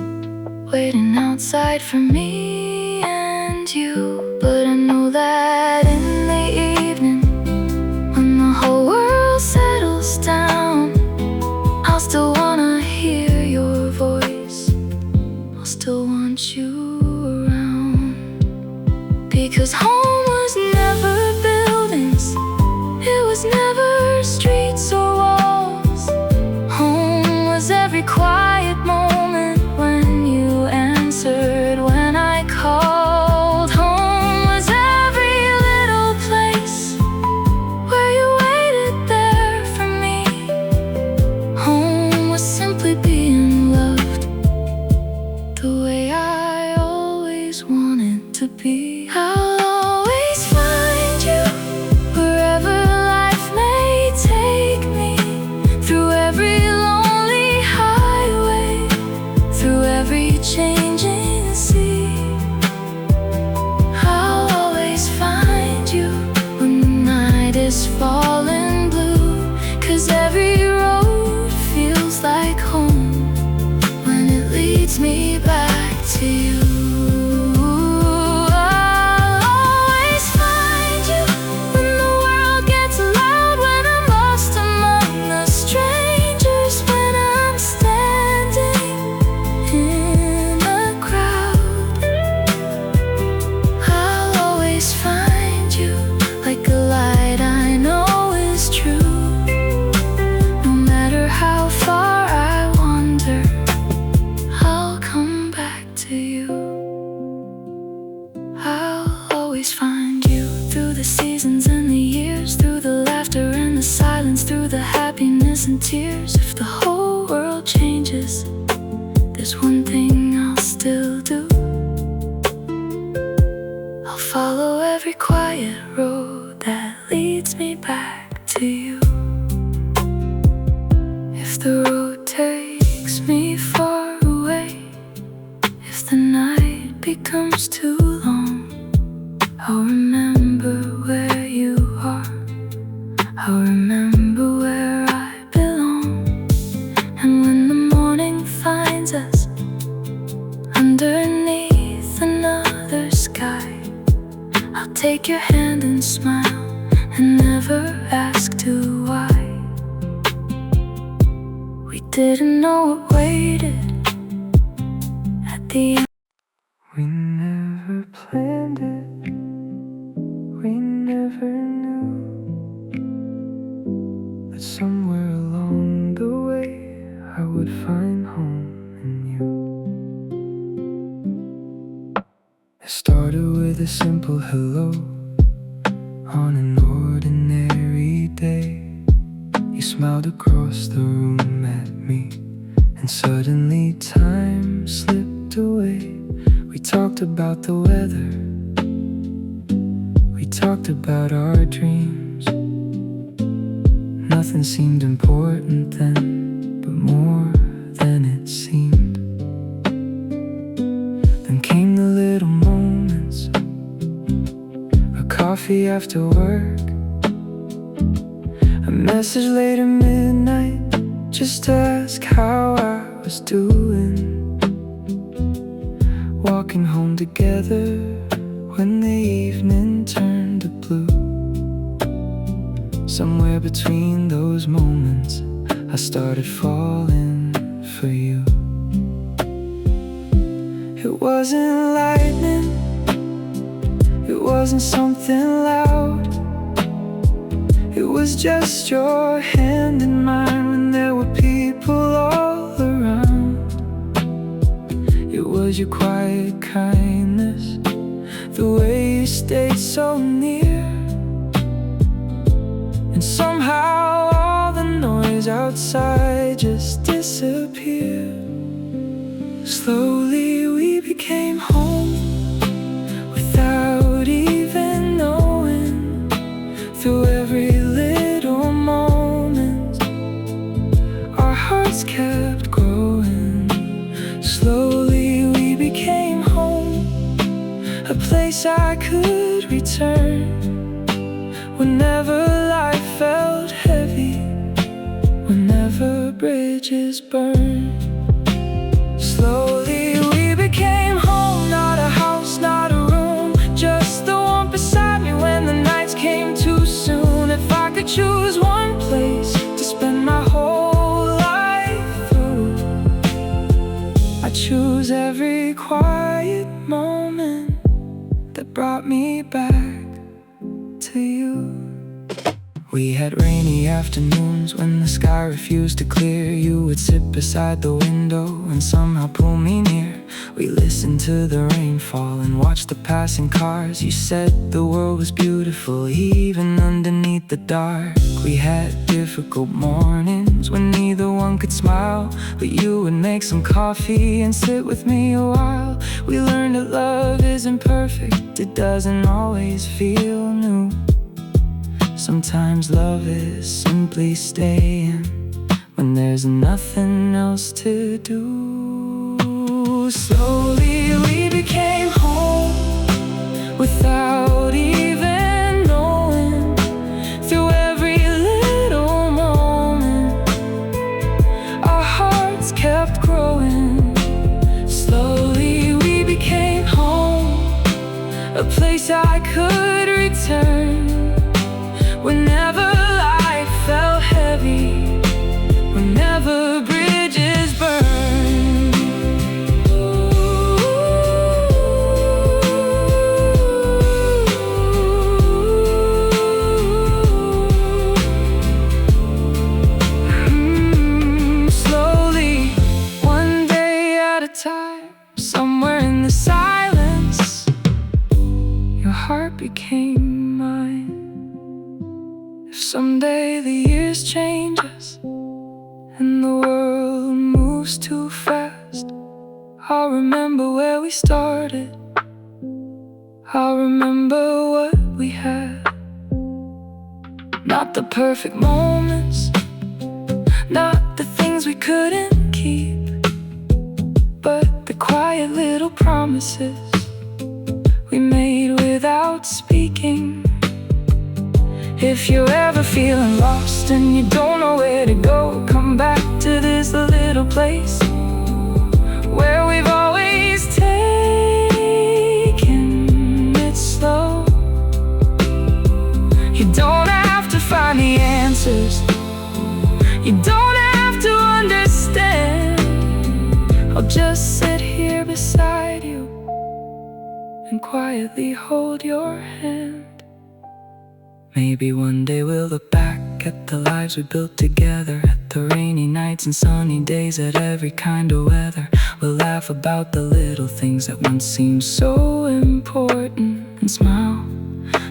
waiting outside for me and you. But I know that in the evening, when the whole world settles down, I'll still wanna hear your voice, I'll still want you around. Because home was never buildings, it was never streets or walls. Home was every quiet moment when you answered when I called. Home was every little place where you waited there for me. Home was simply being loved the way I always wanted to be. I'll always find follow every quiet road that leads me back to you. If the road takes me far away, if the night becomes too long, I'll remember where you are. I'll remember where I belong. And when the morning finds us underneath another sky, I'll take your hand and smile and never ask to why. We didn't know what waited at the end. We never planned it, we never knew that somewhere along the way I would find home in you. It started with a simple hello on an ordinary day. You smiled across the room at me, and suddenly time slipped away. We talked about the weather, we talked about our dreams. Nothing seemed important then, but more than it seemed. Then came the little moments, a coffee after work, a message late at midnight just to ask how I was doing. Walking home together when the evening turned to blue. Somewhere between those moments, I started falling for you. It wasn't lightning, it wasn't something loud. It was just your hand in mine when there were people all around. It was your quiet kindness, the way you stayed so near. And somehow all the noise outside just disappeared. Slowly we became home without even knowing. Through every little moment, our hearts kept growing. Slowly we became home, a place I could return whenever life felt heavy, whenever bridges burn. Slowly we became home, not a house, not a room, just the one beside me when the nights came too soon. If I could choose one place to spend my whole life through, I'd choose every quiet moment that brought me back to you. We had rainy afternoons when the sky refused to clear. You would sit beside the window and somehow pull me near. We listened to the rain fall and watched the passing cars. You said the world was beautiful even underneath the dark. We had difficult mornings when neither one could smile, but you would make some coffee and sit with me a while. We learned that love isn't perfect, it doesn't always feel new. Sometimes love is simply staying when there's nothing else to do. Slowly we became home without even knowing. Through every little moment, our hearts kept growing. Slowly we became home, a place I could return whenever life felt heavy, whenever bridges burn. Slowly, one day at a time, somewhere in the silence, your heart became mine. If someday the years change us and the world moves too fast, I'll remember where we started, I'll remember what we had. Not the perfect moments, not the things we couldn't keep, but the quiet little promises we made without speaking. If you're ever feeling lost and you don't know where to go, come back to this little place where we've always taken it slow. You don't have to find the answers, you don't have to understand. I'll just sit here beside you and quietly hold your hand. Maybe one day we'll look back at the lives we built together, at the rainy nights and sunny days, at every kind of weather. We'll laugh about the little things that once seemed so important and smile,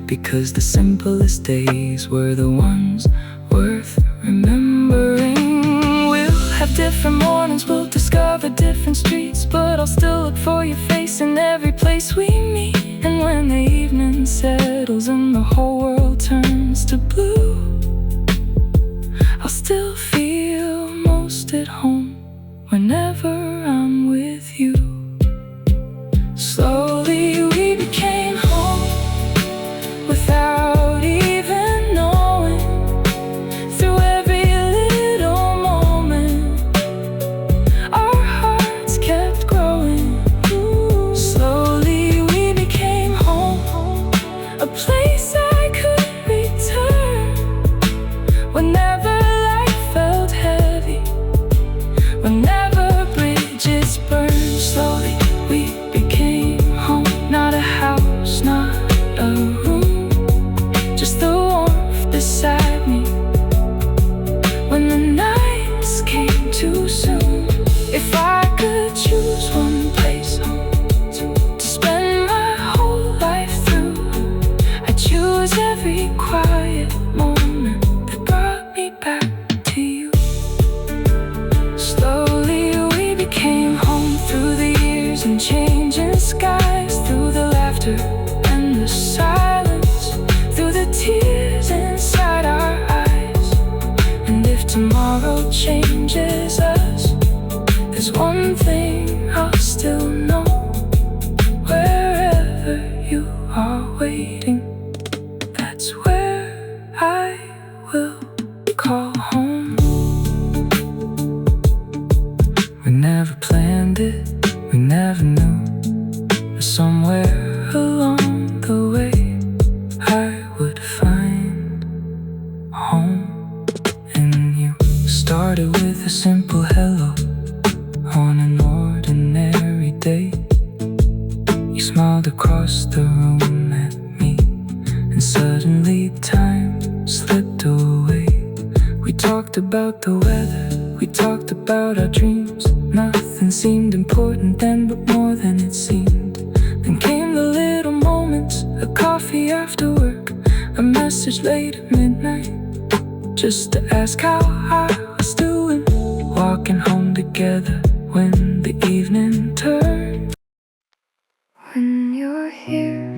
because the simplest days were the ones worth remembering. We'll have different mornings, we'll discover different streets, but I'll still look for your face in every place we meet. And when the evening settles and the whole world turns to blue, I'll still feel most at home whenever I'm with you. Slowly we became home without even knowing. Through every little moment, our hearts kept growing. Slowly we became home, a place I could return whenever life felt heavy, whenever bridges burned. Slowly we became home, not a house, not a room, just the warmth beside me when the nights came too soon. If I could choose one place to spend my whole life through, I'd choose every quiet moment that brought me back to you. Slowly we became home, through the years and changing skies, through the laughter and the silence, through the tears inside our eyes. And if tomorrow changes us, there's one thing I'll still know: wherever you are waiting, that's where I will call home. We never planned it, we never knew, but somewhere along the way I would find home in you. Started with a simple hello on an ordinary day. You smiled across the room at me, and suddenly time slipped away. We talked about the weather, we talked about our dreams. Nothing seemed important then, but more than it seemed. Then came the little moments, a coffee after work, a message late at midnight, just to ask how I was doing. Walking home together when the evening turned. When you're here,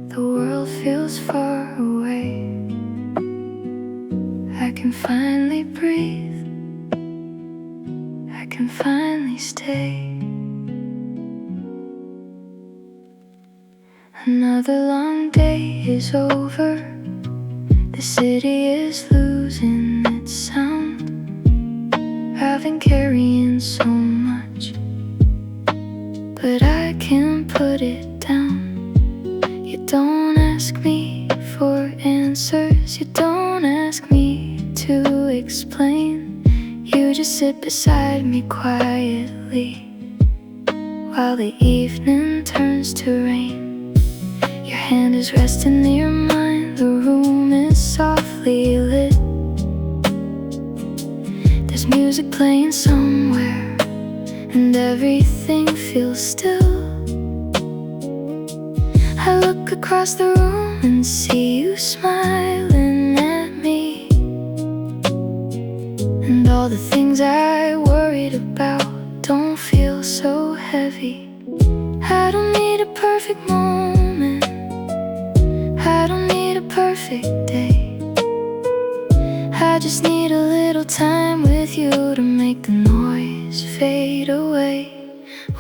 the world feels far away. I can finally breathe, I can finally stay. Another long day is over, the city is losing its sound. I've been carrying so much, but I can't put it down. You don't ask me for answers, you don't ask me to explain. You just sit beside me quietly while the evening turns to rain. Your hand is resting near mine, the room is softly lit. There's music playing somewhere, and everything feels still. I look across the room and see you smiling at me, and all the things I worried about don't feel so heavy. I don't need a perfect moment, perfect day. I just need a little time with you to make the noise fade away.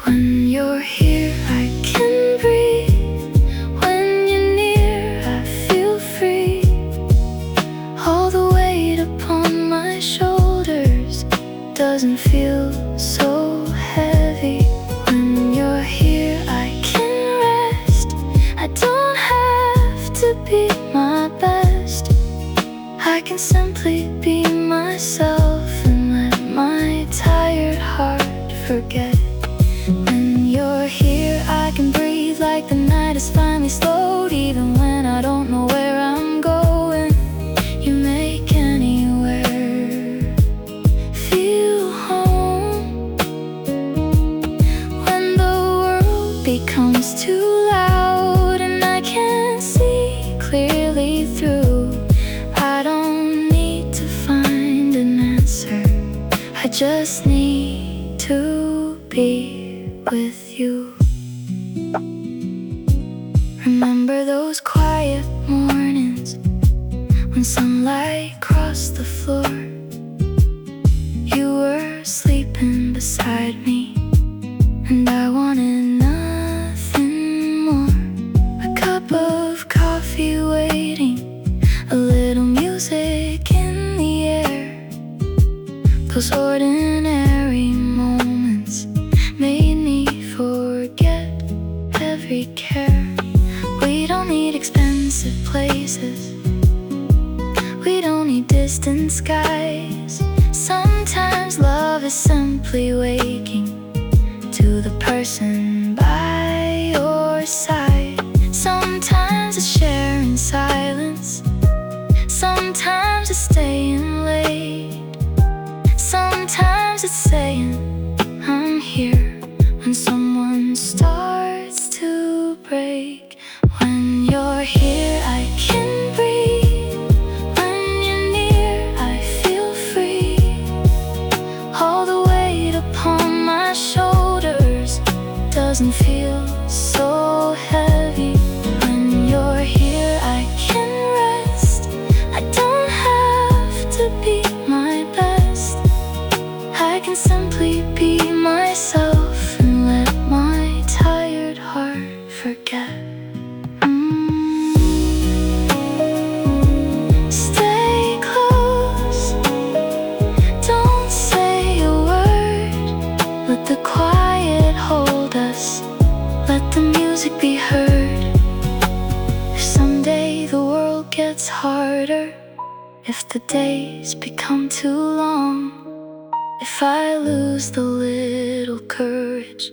When you're here, I can breathe. When you're near, I feel free. All the weight upon my shoulders doesn't feel so heavy. When you're here, I can rest. I don't have to be my best. I can simply be myself and let my tired heart forget. When you're here, I can breathe like the night has finally slowed. Even when I don't know where I'm going, you make anywhere feel home. When the world becomes too loud and I can't see clearly through, I don't need to find an answer. I just need to be with you. Remember those quiet mornings when sunlight crossed the floor? You were sleeping beside me and I wanted nothing more. A cup of coffee waiting, a little music in the air. Those ordinary moments made me forget every care. We don't need expensive places, we don't need distant skies. Sometimes love is simply waking to the person by your side. Sometimes it's sharing silence, sometimes it's staying late, sometimes it's saying I'm here when someone starts to break. When you're here, I can breathe. When you're near, I feel free. All the weight upon my shoulders doesn't feel so heavy. When you're here, I can rest. I don't have to be my best. I can simply be myself and let my tired heart forget. Stay close, don't say a word. Let the quiet hold us, let the music be heard. If someday the world gets harder, if the days become too long, if I lose the little courage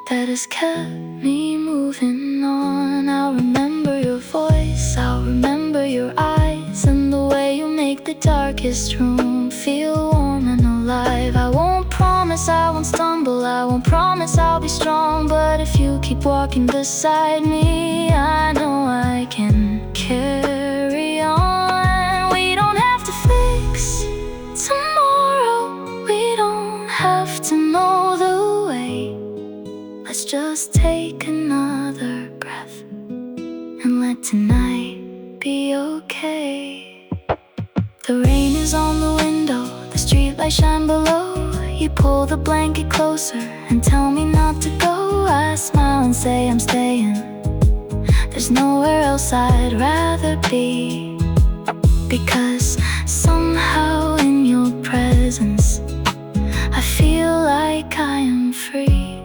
that has kept me moving on, I'll remember your voice, I'll remember your eyes, and the way you make the darkest room feel warm and alive. I won't promise I won't stumble, I won't promise I'll be strong, but if you keep walking beside me, I know I can carry on. We don't have to fix tomorrow, we don't have to know the way. Let's just take another breath and let tonight be okay. The rain is on the window, the streetlights shine below. You pull the blanket closer and tell me not to go. I smile and say I'm staying, there's nowhere else I'd rather be. Because somehow in your presence I feel like I am free.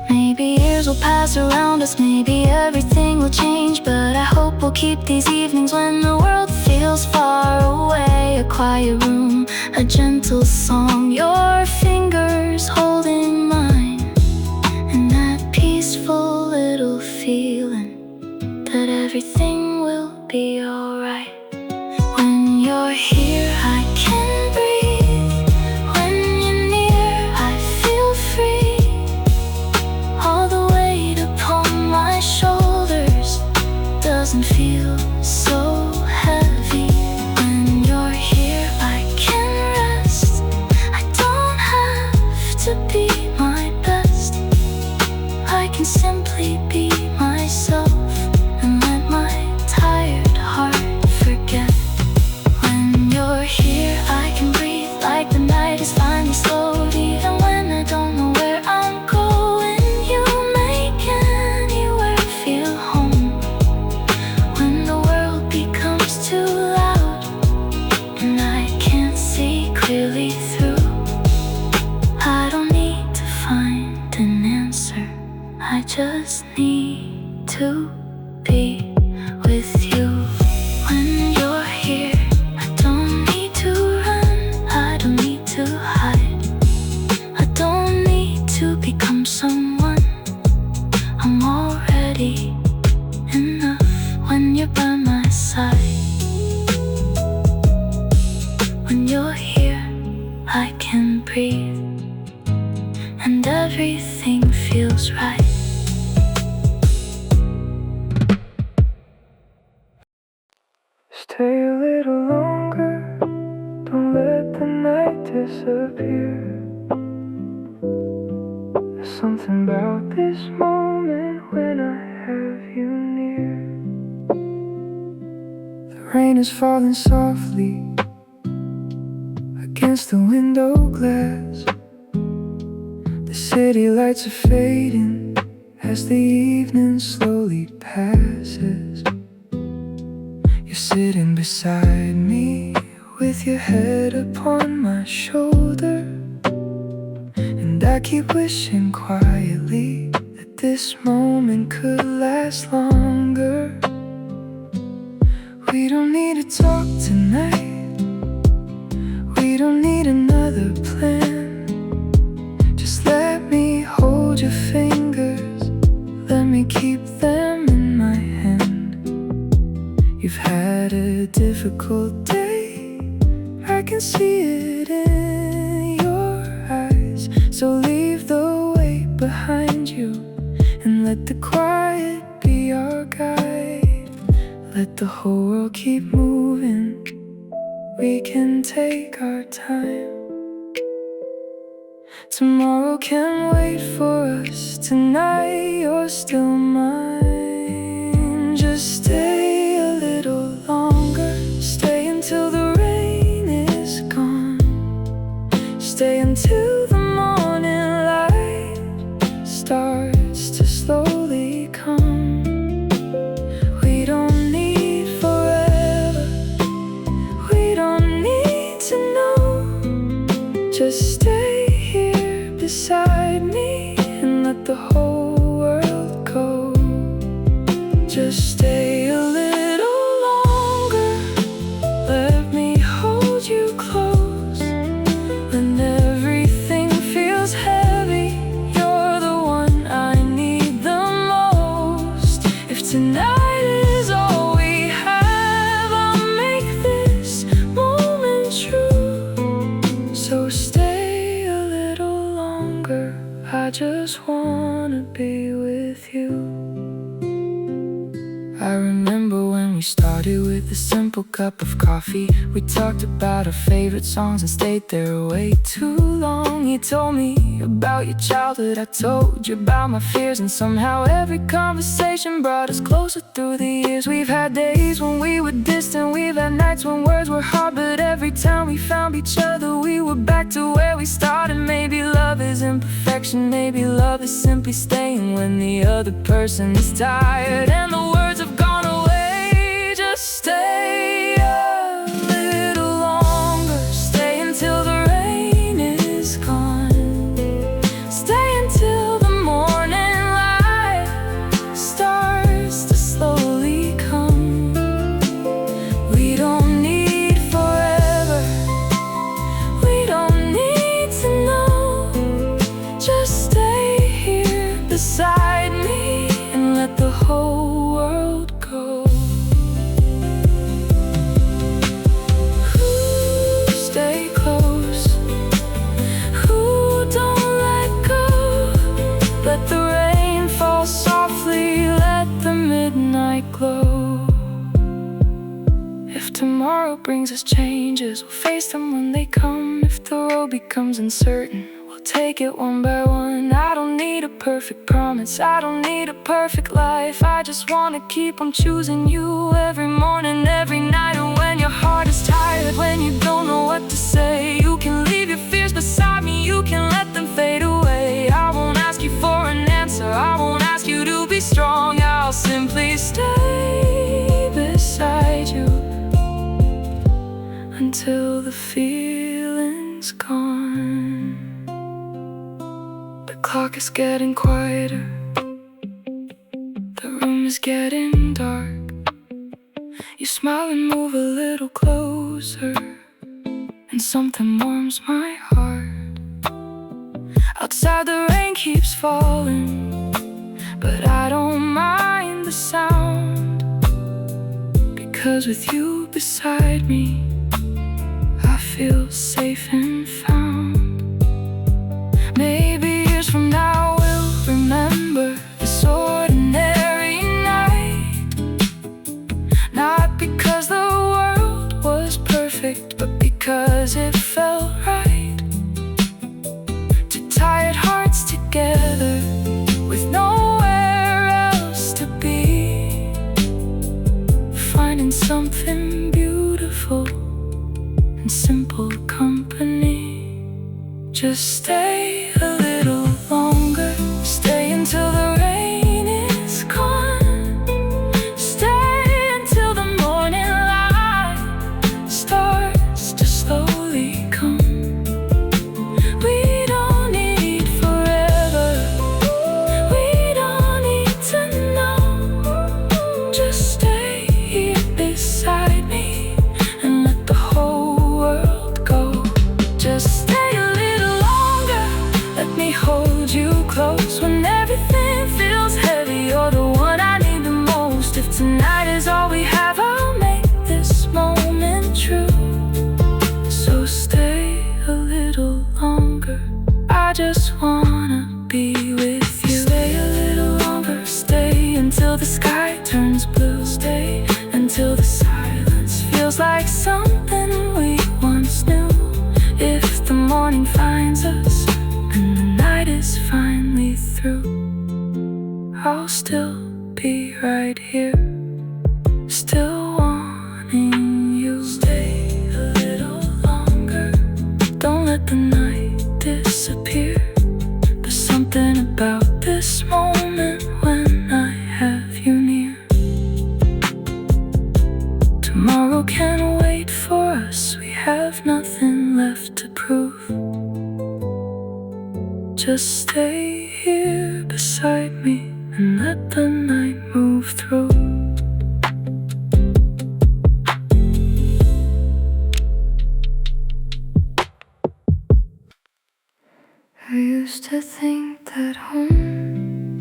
Maybe years will pass around us, maybe everything will change, but I hope we'll keep these evenings when the world feels far away. A quiet room, a gentle song, your fingers holding mine, and that peaceful little feeling that everything will be alright. When you're here, I can breathe. When you're near, I feel free. All the weight upon my shoulders doesn't feel so heavy. When you're here, I can rest. I don't have to be my best. I can simply be myself and let my tired heart you're by my side. When you're here, I can breathe, and everything feels right. Stay a little longer, don't let the night disappear. There's something about this moment when I have you near. The rain is falling softly against the window glass. The city lights are fading as the evening slowly passes. You're sitting beside me with your head upon my shoulder, and I keep wishing quietly that this moment could last longer. We don't need to talk tonight, we don't need another plan. Just let me hold your fingers, let me keep them in my hand. You've had a difficult day, I can see it in your eyes. So leave the weight behind you and let the quiet be our guide. Let the whole world keep moving, we can take our time. Tomorrow can wait for us, tonight you're still mine. Just stay a little longer, stay until the rain is gone. Stay until the morning light starts to slowly come. We don't need forever, we don't need to know. Just stay here beside me and let the whole world go. Just stay a little longer, let me hold you close. When everything feels heavy, you're the one I need the most. If tonight is all we have, I'll make this moment true. So stay a little longer, I just wanna be with you. I remember when we started with a simple cup of coffee. We talked about our favorite songs and stayed there way too long. You told me about your childhood, I told you about my fears, and somehow every conversation brought us closer through the years. We've had days when we were distant, we've had nights when words were hard, but every time we found each other, we were back to where we started. Maybe love is imperfection, maybe love is simply staying when the other person is tired and the words have gone away. Just stay a little longer, stay until the rain is gone. Stay until the morning light starts to slowly come. We don't need forever, we don't need to know. Just stay here beside me and let the whole world go. Ooh, stay close. Ooh, don't let go. Let the rain fall softly, let the midnight glow. If tomorrow brings us changes, we'll face them when they come. If the road becomes uncertain, we'll take it one by one. I don't need a perfect promise, I don't need a perfect life. I just wanna keep on choosing you every morning, every night. And when your heart is tired, when you don't know what to say, you can leave your fears beside me, you can let them fade away. I won't ask you for an answer, I won't ask you to be strong. I'll simply stay beside you until the feeling's gone. The clock is getting quieter, the room is getting dark. You smile and move a little closer, and something warms my heart. Outside the rain keeps falling, but I don't mind the sound. Because with you beside me, I feel safe and found. Maybe years from now we'll remember this ordinary night. Not because the world was perfect, but because it felt right. Two tired hearts together with nowhere else to be, finding something beautiful in simple company. Just stay a little longer, stay until the rain is gone, stay until the morning light starts to slowly come. We don't need forever, we don't need to know. Just stay here beside me and let the whole world go. Just stay a little longer, let me hold you close. When everything feels heavy, you're the one I need the most. If tonight is all we have, I'll make this moment true. So stay a little longer, I just wanna be with you. Stay a little longer, stay until the sky turns blue. Stay until the silence feels like something we once knew. If the morning finds us and the night is finally through, I'll still be right here, still wanting you. Stay a little longer, don't let the night disappear. There's something about this moment when I have you near. Tomorrow can't wait for us, we have nothing left to prove. Just stay here beside me and let the night move through. I used to think that home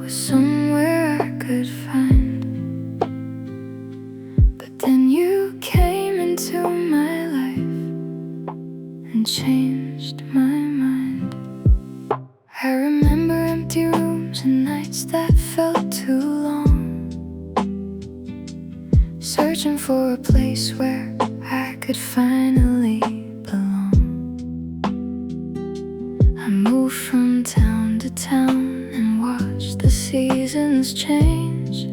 was somewhere I could find, but then you came into my life and changed my mind. I remember empty rooms and nights that felt too long, searching for a place where I could finally belong. I moved from town to town and watched the seasons change,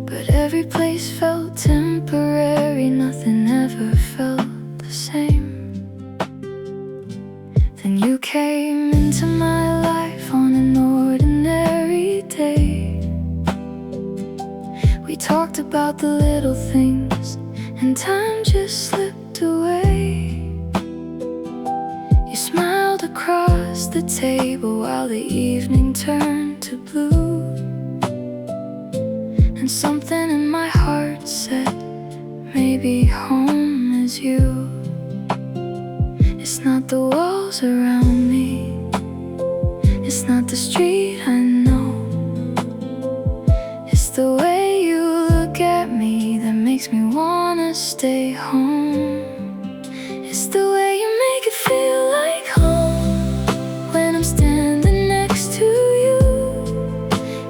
but every place felt temporary, nothing ever felt the same. Then you came into my life on an ordinary day. We talked about the little things and time just slipped away. You smiled across the table while the evening turned to blue, and something in my heart said, maybe home is you. It's not the walls around me, it's not the street I know. It's the way you look at me that makes me wanna stay home. It's the way you make it feel like home when I'm standing next to you.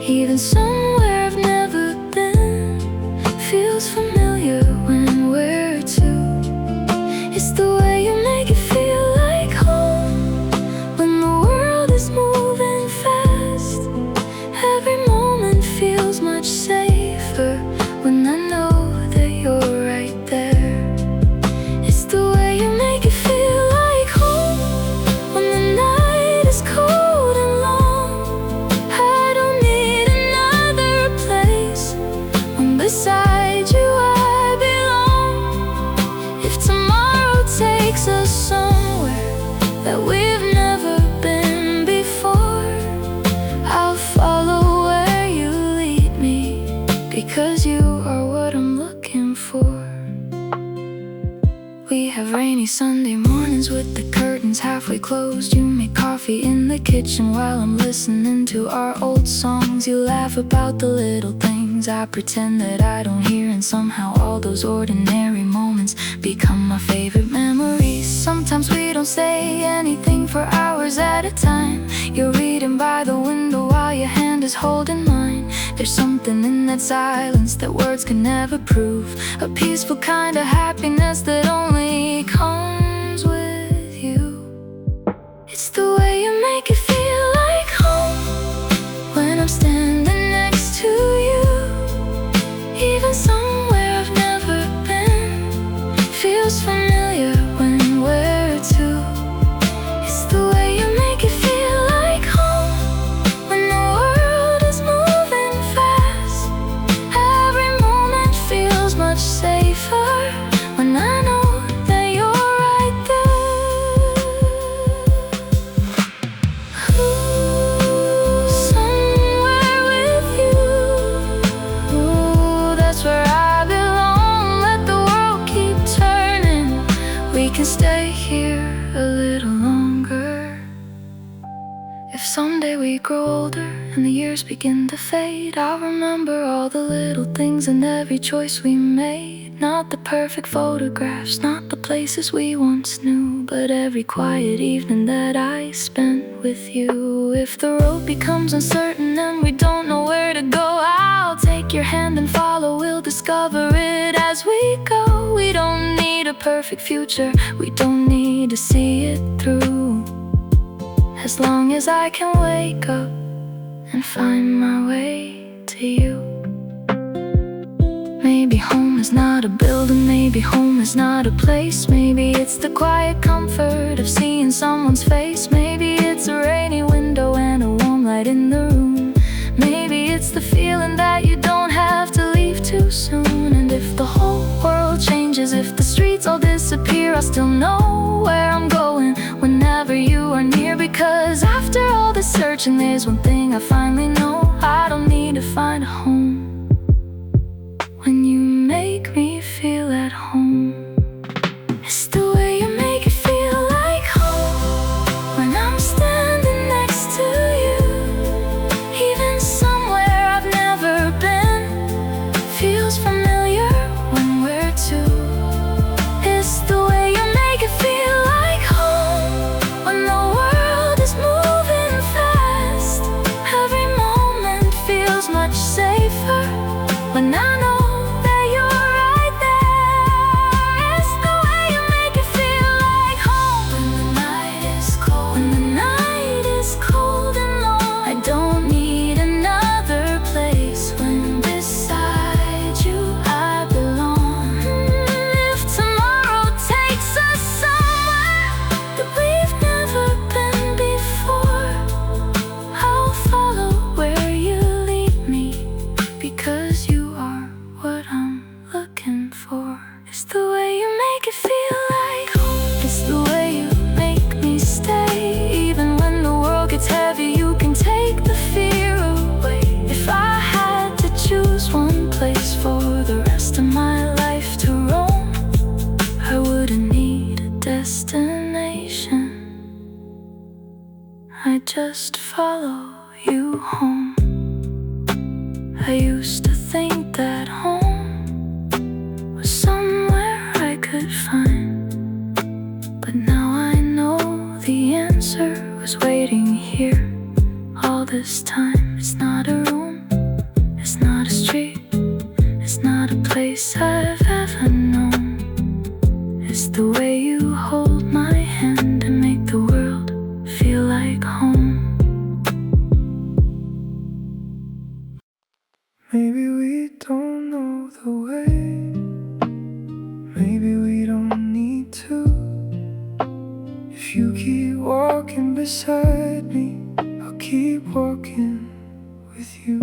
Even somewhere I've never been feels familiar when we're two. It's the way you make it feel like home when the world is moving fast. Every moment feels much safer when I know that you're right there. It's the way you make it feel like home when the night is cold and long. I don't need another place when beside you I belong. If tomorrow takes us somewhere that we've never been before, I'll follow where you lead me, because you are what I'm looking for. We have rainy Sunday mornings with the curtains halfway closed. You make coffee in the kitchen while I'm listening to our old songs. You laugh about the little things I pretend that I don't hear, and and somehow all those ordinary moments become my favorite memories. Sometimes we don't say anything for hours at a time. You're reading by the window while your hand is holding mine. There's something in that silence that words can never prove, a peaceful kind of happiness that only comes with you. It's the way you make it feel like home when I'm standing next to you. Even somewhere I've never been feels familiar when we're two. It's the way you make it feel like home when the world is moving fast. Every moment feels much safer when I know that you're right there. Ooh, somewhere with you. Ooh, that's where I belong. Let the world keep turning. We can stay here a little longer. If someday we grow older and the years begin to fade, I'll remember all the little things and every choice we made. Not the perfect photographs, not the places we once knew, but every quiet evening that I spent with you. If the road becomes uncertain and we don't know where to go, I'll take your hand and follow. We'll discover it as we go. We don't need a perfect future, we don't need to see it through. As long as I can wake up and find my way to you. Maybe home is not a building, maybe home is not a place. Maybe it's the quiet comfort of seeing someone's face. Maybe it's a rainy window and a warm light in the room. Maybe it's the feeling that you don't have to leave too soon. And if the whole world changes, if the streets all disappear, I'll still know where I'm going whenever you are near. Because after all the searching, there's one thing I finally know: I don't need to find a home when you make me feel at home. It's the way you make it feel like home when I'm standing next to you. Even somewhere I've never been feels familiar when we're two. It's the way you make it feel like home when the world is moving fast. Every moment feels much safer when I know just follow you home. I used to think that home was somewhere I could find, but now I know the answer was waiting here all this time. It's not a room, it's not a street, it's not a place I've ever known. It's the way you hold my hand and make the world feel like home. Maybe we don't know the way, maybe we don't need to. If you keep walking beside me, I'll keep walking with you.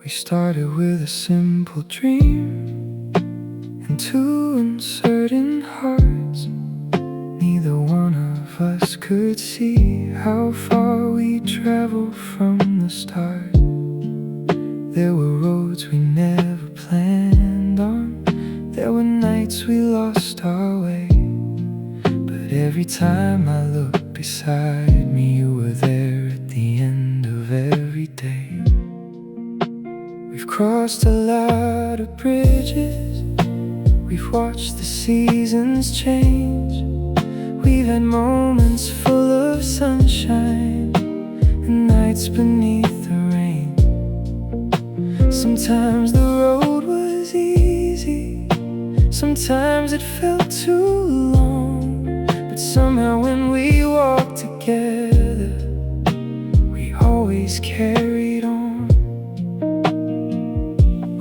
We started with a simple dream and two uncertain hearts. Neither one of us could see how far we traveled from the start. There were roads we never planned, Every time I look beside me, you were there at the end of every day. We've crossed a lot of bridges, we've watched the seasons change. We've had moments full of sunshine and nights beneath the rain. Sometimes the road was easy, sometimes it felt too long, but somehow when we walked together, we always carried on.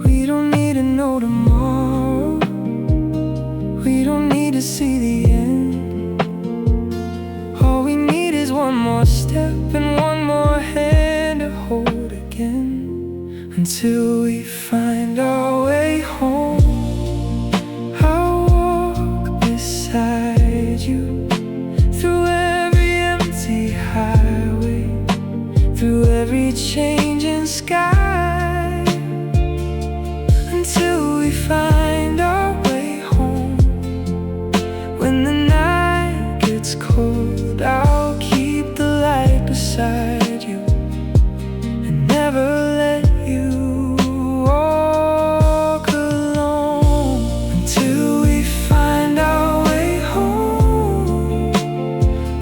We don't need to know tomorrow, we don't need to see the end. All we need is one more step and one more hand to hold again, until we find our way home. I'll walk beside you through every empty highway, through every changing sky, until we find our way home. When the night gets cold, I'll keep the light beside you and never let you walk alone, until we find our way home.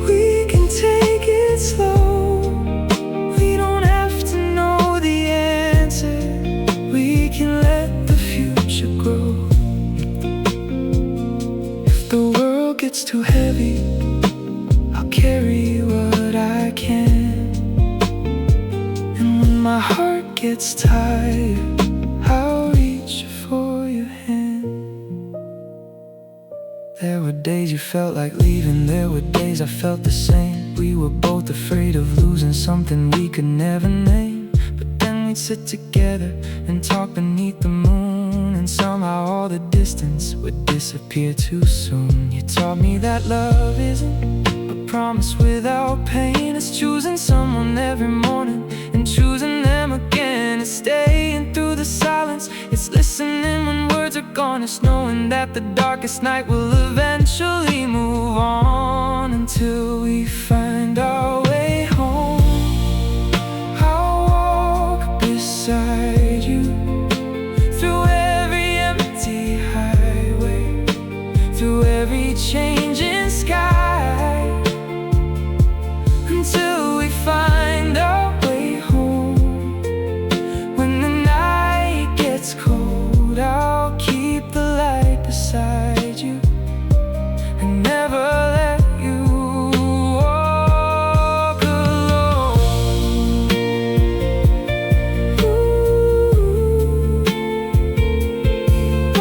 We can take it slow, we don't have to know the answer, we can let the future grow. If the world gets too heavy, I'll carry what I can. And when my heart gets tired, I'll reach for your hand. There were days you felt like leaving, there were days I felt the same. We were both afraid of losing something we could never name. But then we'd sit together and talk beneath the moon, and somehow all the distance would disappear too soon. You taught me that love isn't a promise without pain. It's choosing someone every morning and choosing them again. It's staying through the silence, it's listening when words are gone. It's knowing that the darkest night will eventually move on, until we find our way home. I'll walk beside you through every empty highway, through every changing sky, until we find our way home. When the night gets cold, I'll keep the light beside you and never let you walk alone. Ooh,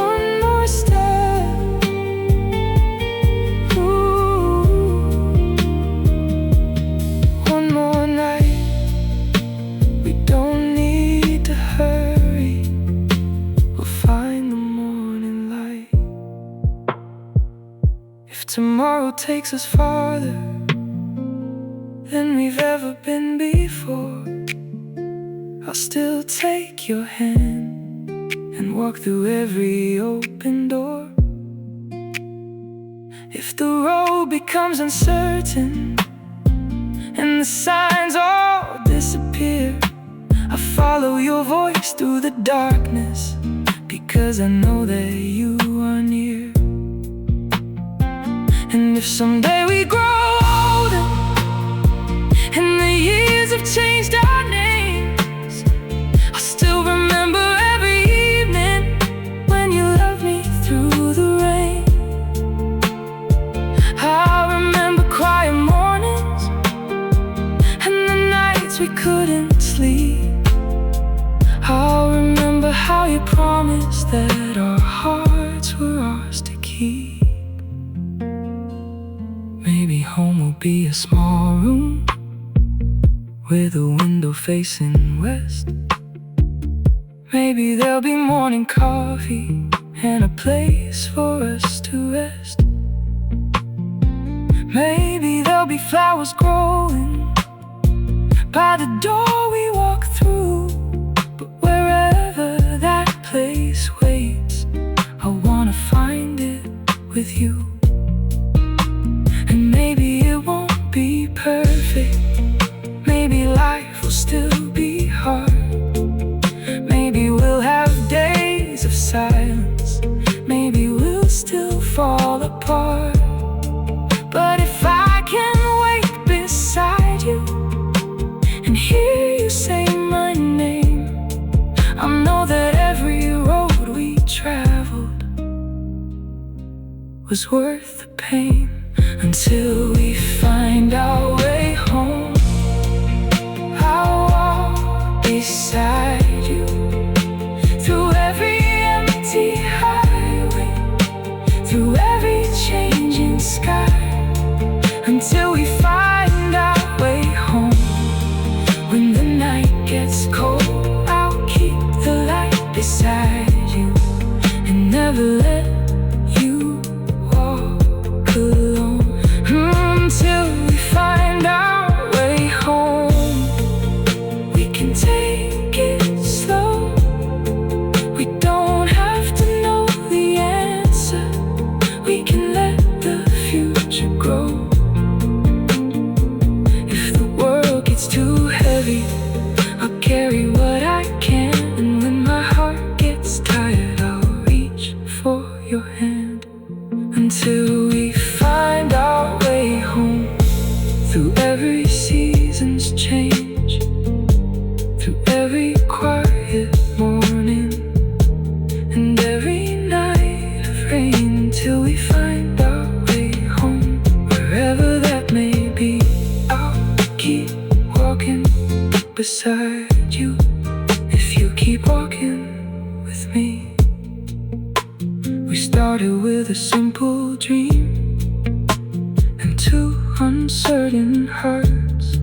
one more step. Ooh, one more night. We don't need to hurry, we'll find the morning light. If tomorrow takes us farther than we've ever been before, I'll still take your hand and walk through every open door. If the road becomes uncertain and the signs all disappear, I follow your voice through the darkness, because I know that you are near. And if someday we grow older and the years have changed our names, I'll still remember every evening when you loved me through the rain. I'll remember quiet mornings and the nights we couldn't sleep. I'll remember how you promised that our hearts were ours to keep. Maybe home will be a small room with a window facing west. Maybe there'll be morning coffee and a place for us to rest. Maybe there'll be flowers growing by the door we walk through. But wherever that place waits, I wanna find it with you. And maybe was worth the pain, until we find our way home. I'll walk beside you through every empty highway, through every changing sky, until we find our way home. When the night gets cold, I'll keep the light beside you and never let you walk alone, until we find our way home. We can take it slow, we don't have to know the answer, we can let the future grow. If the world gets too heavy, I'll carry what I can, and when my heart gets tired, I'll reach for your hand, until we find our way home. Through every season's change, through every quiet morning, and every night of rain, till we find our way home. Wherever that may be, I'll keep walking beside you, if you keep walking with me. We started with a simple dream and two uncertain hearts.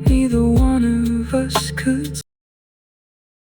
Neither one of us could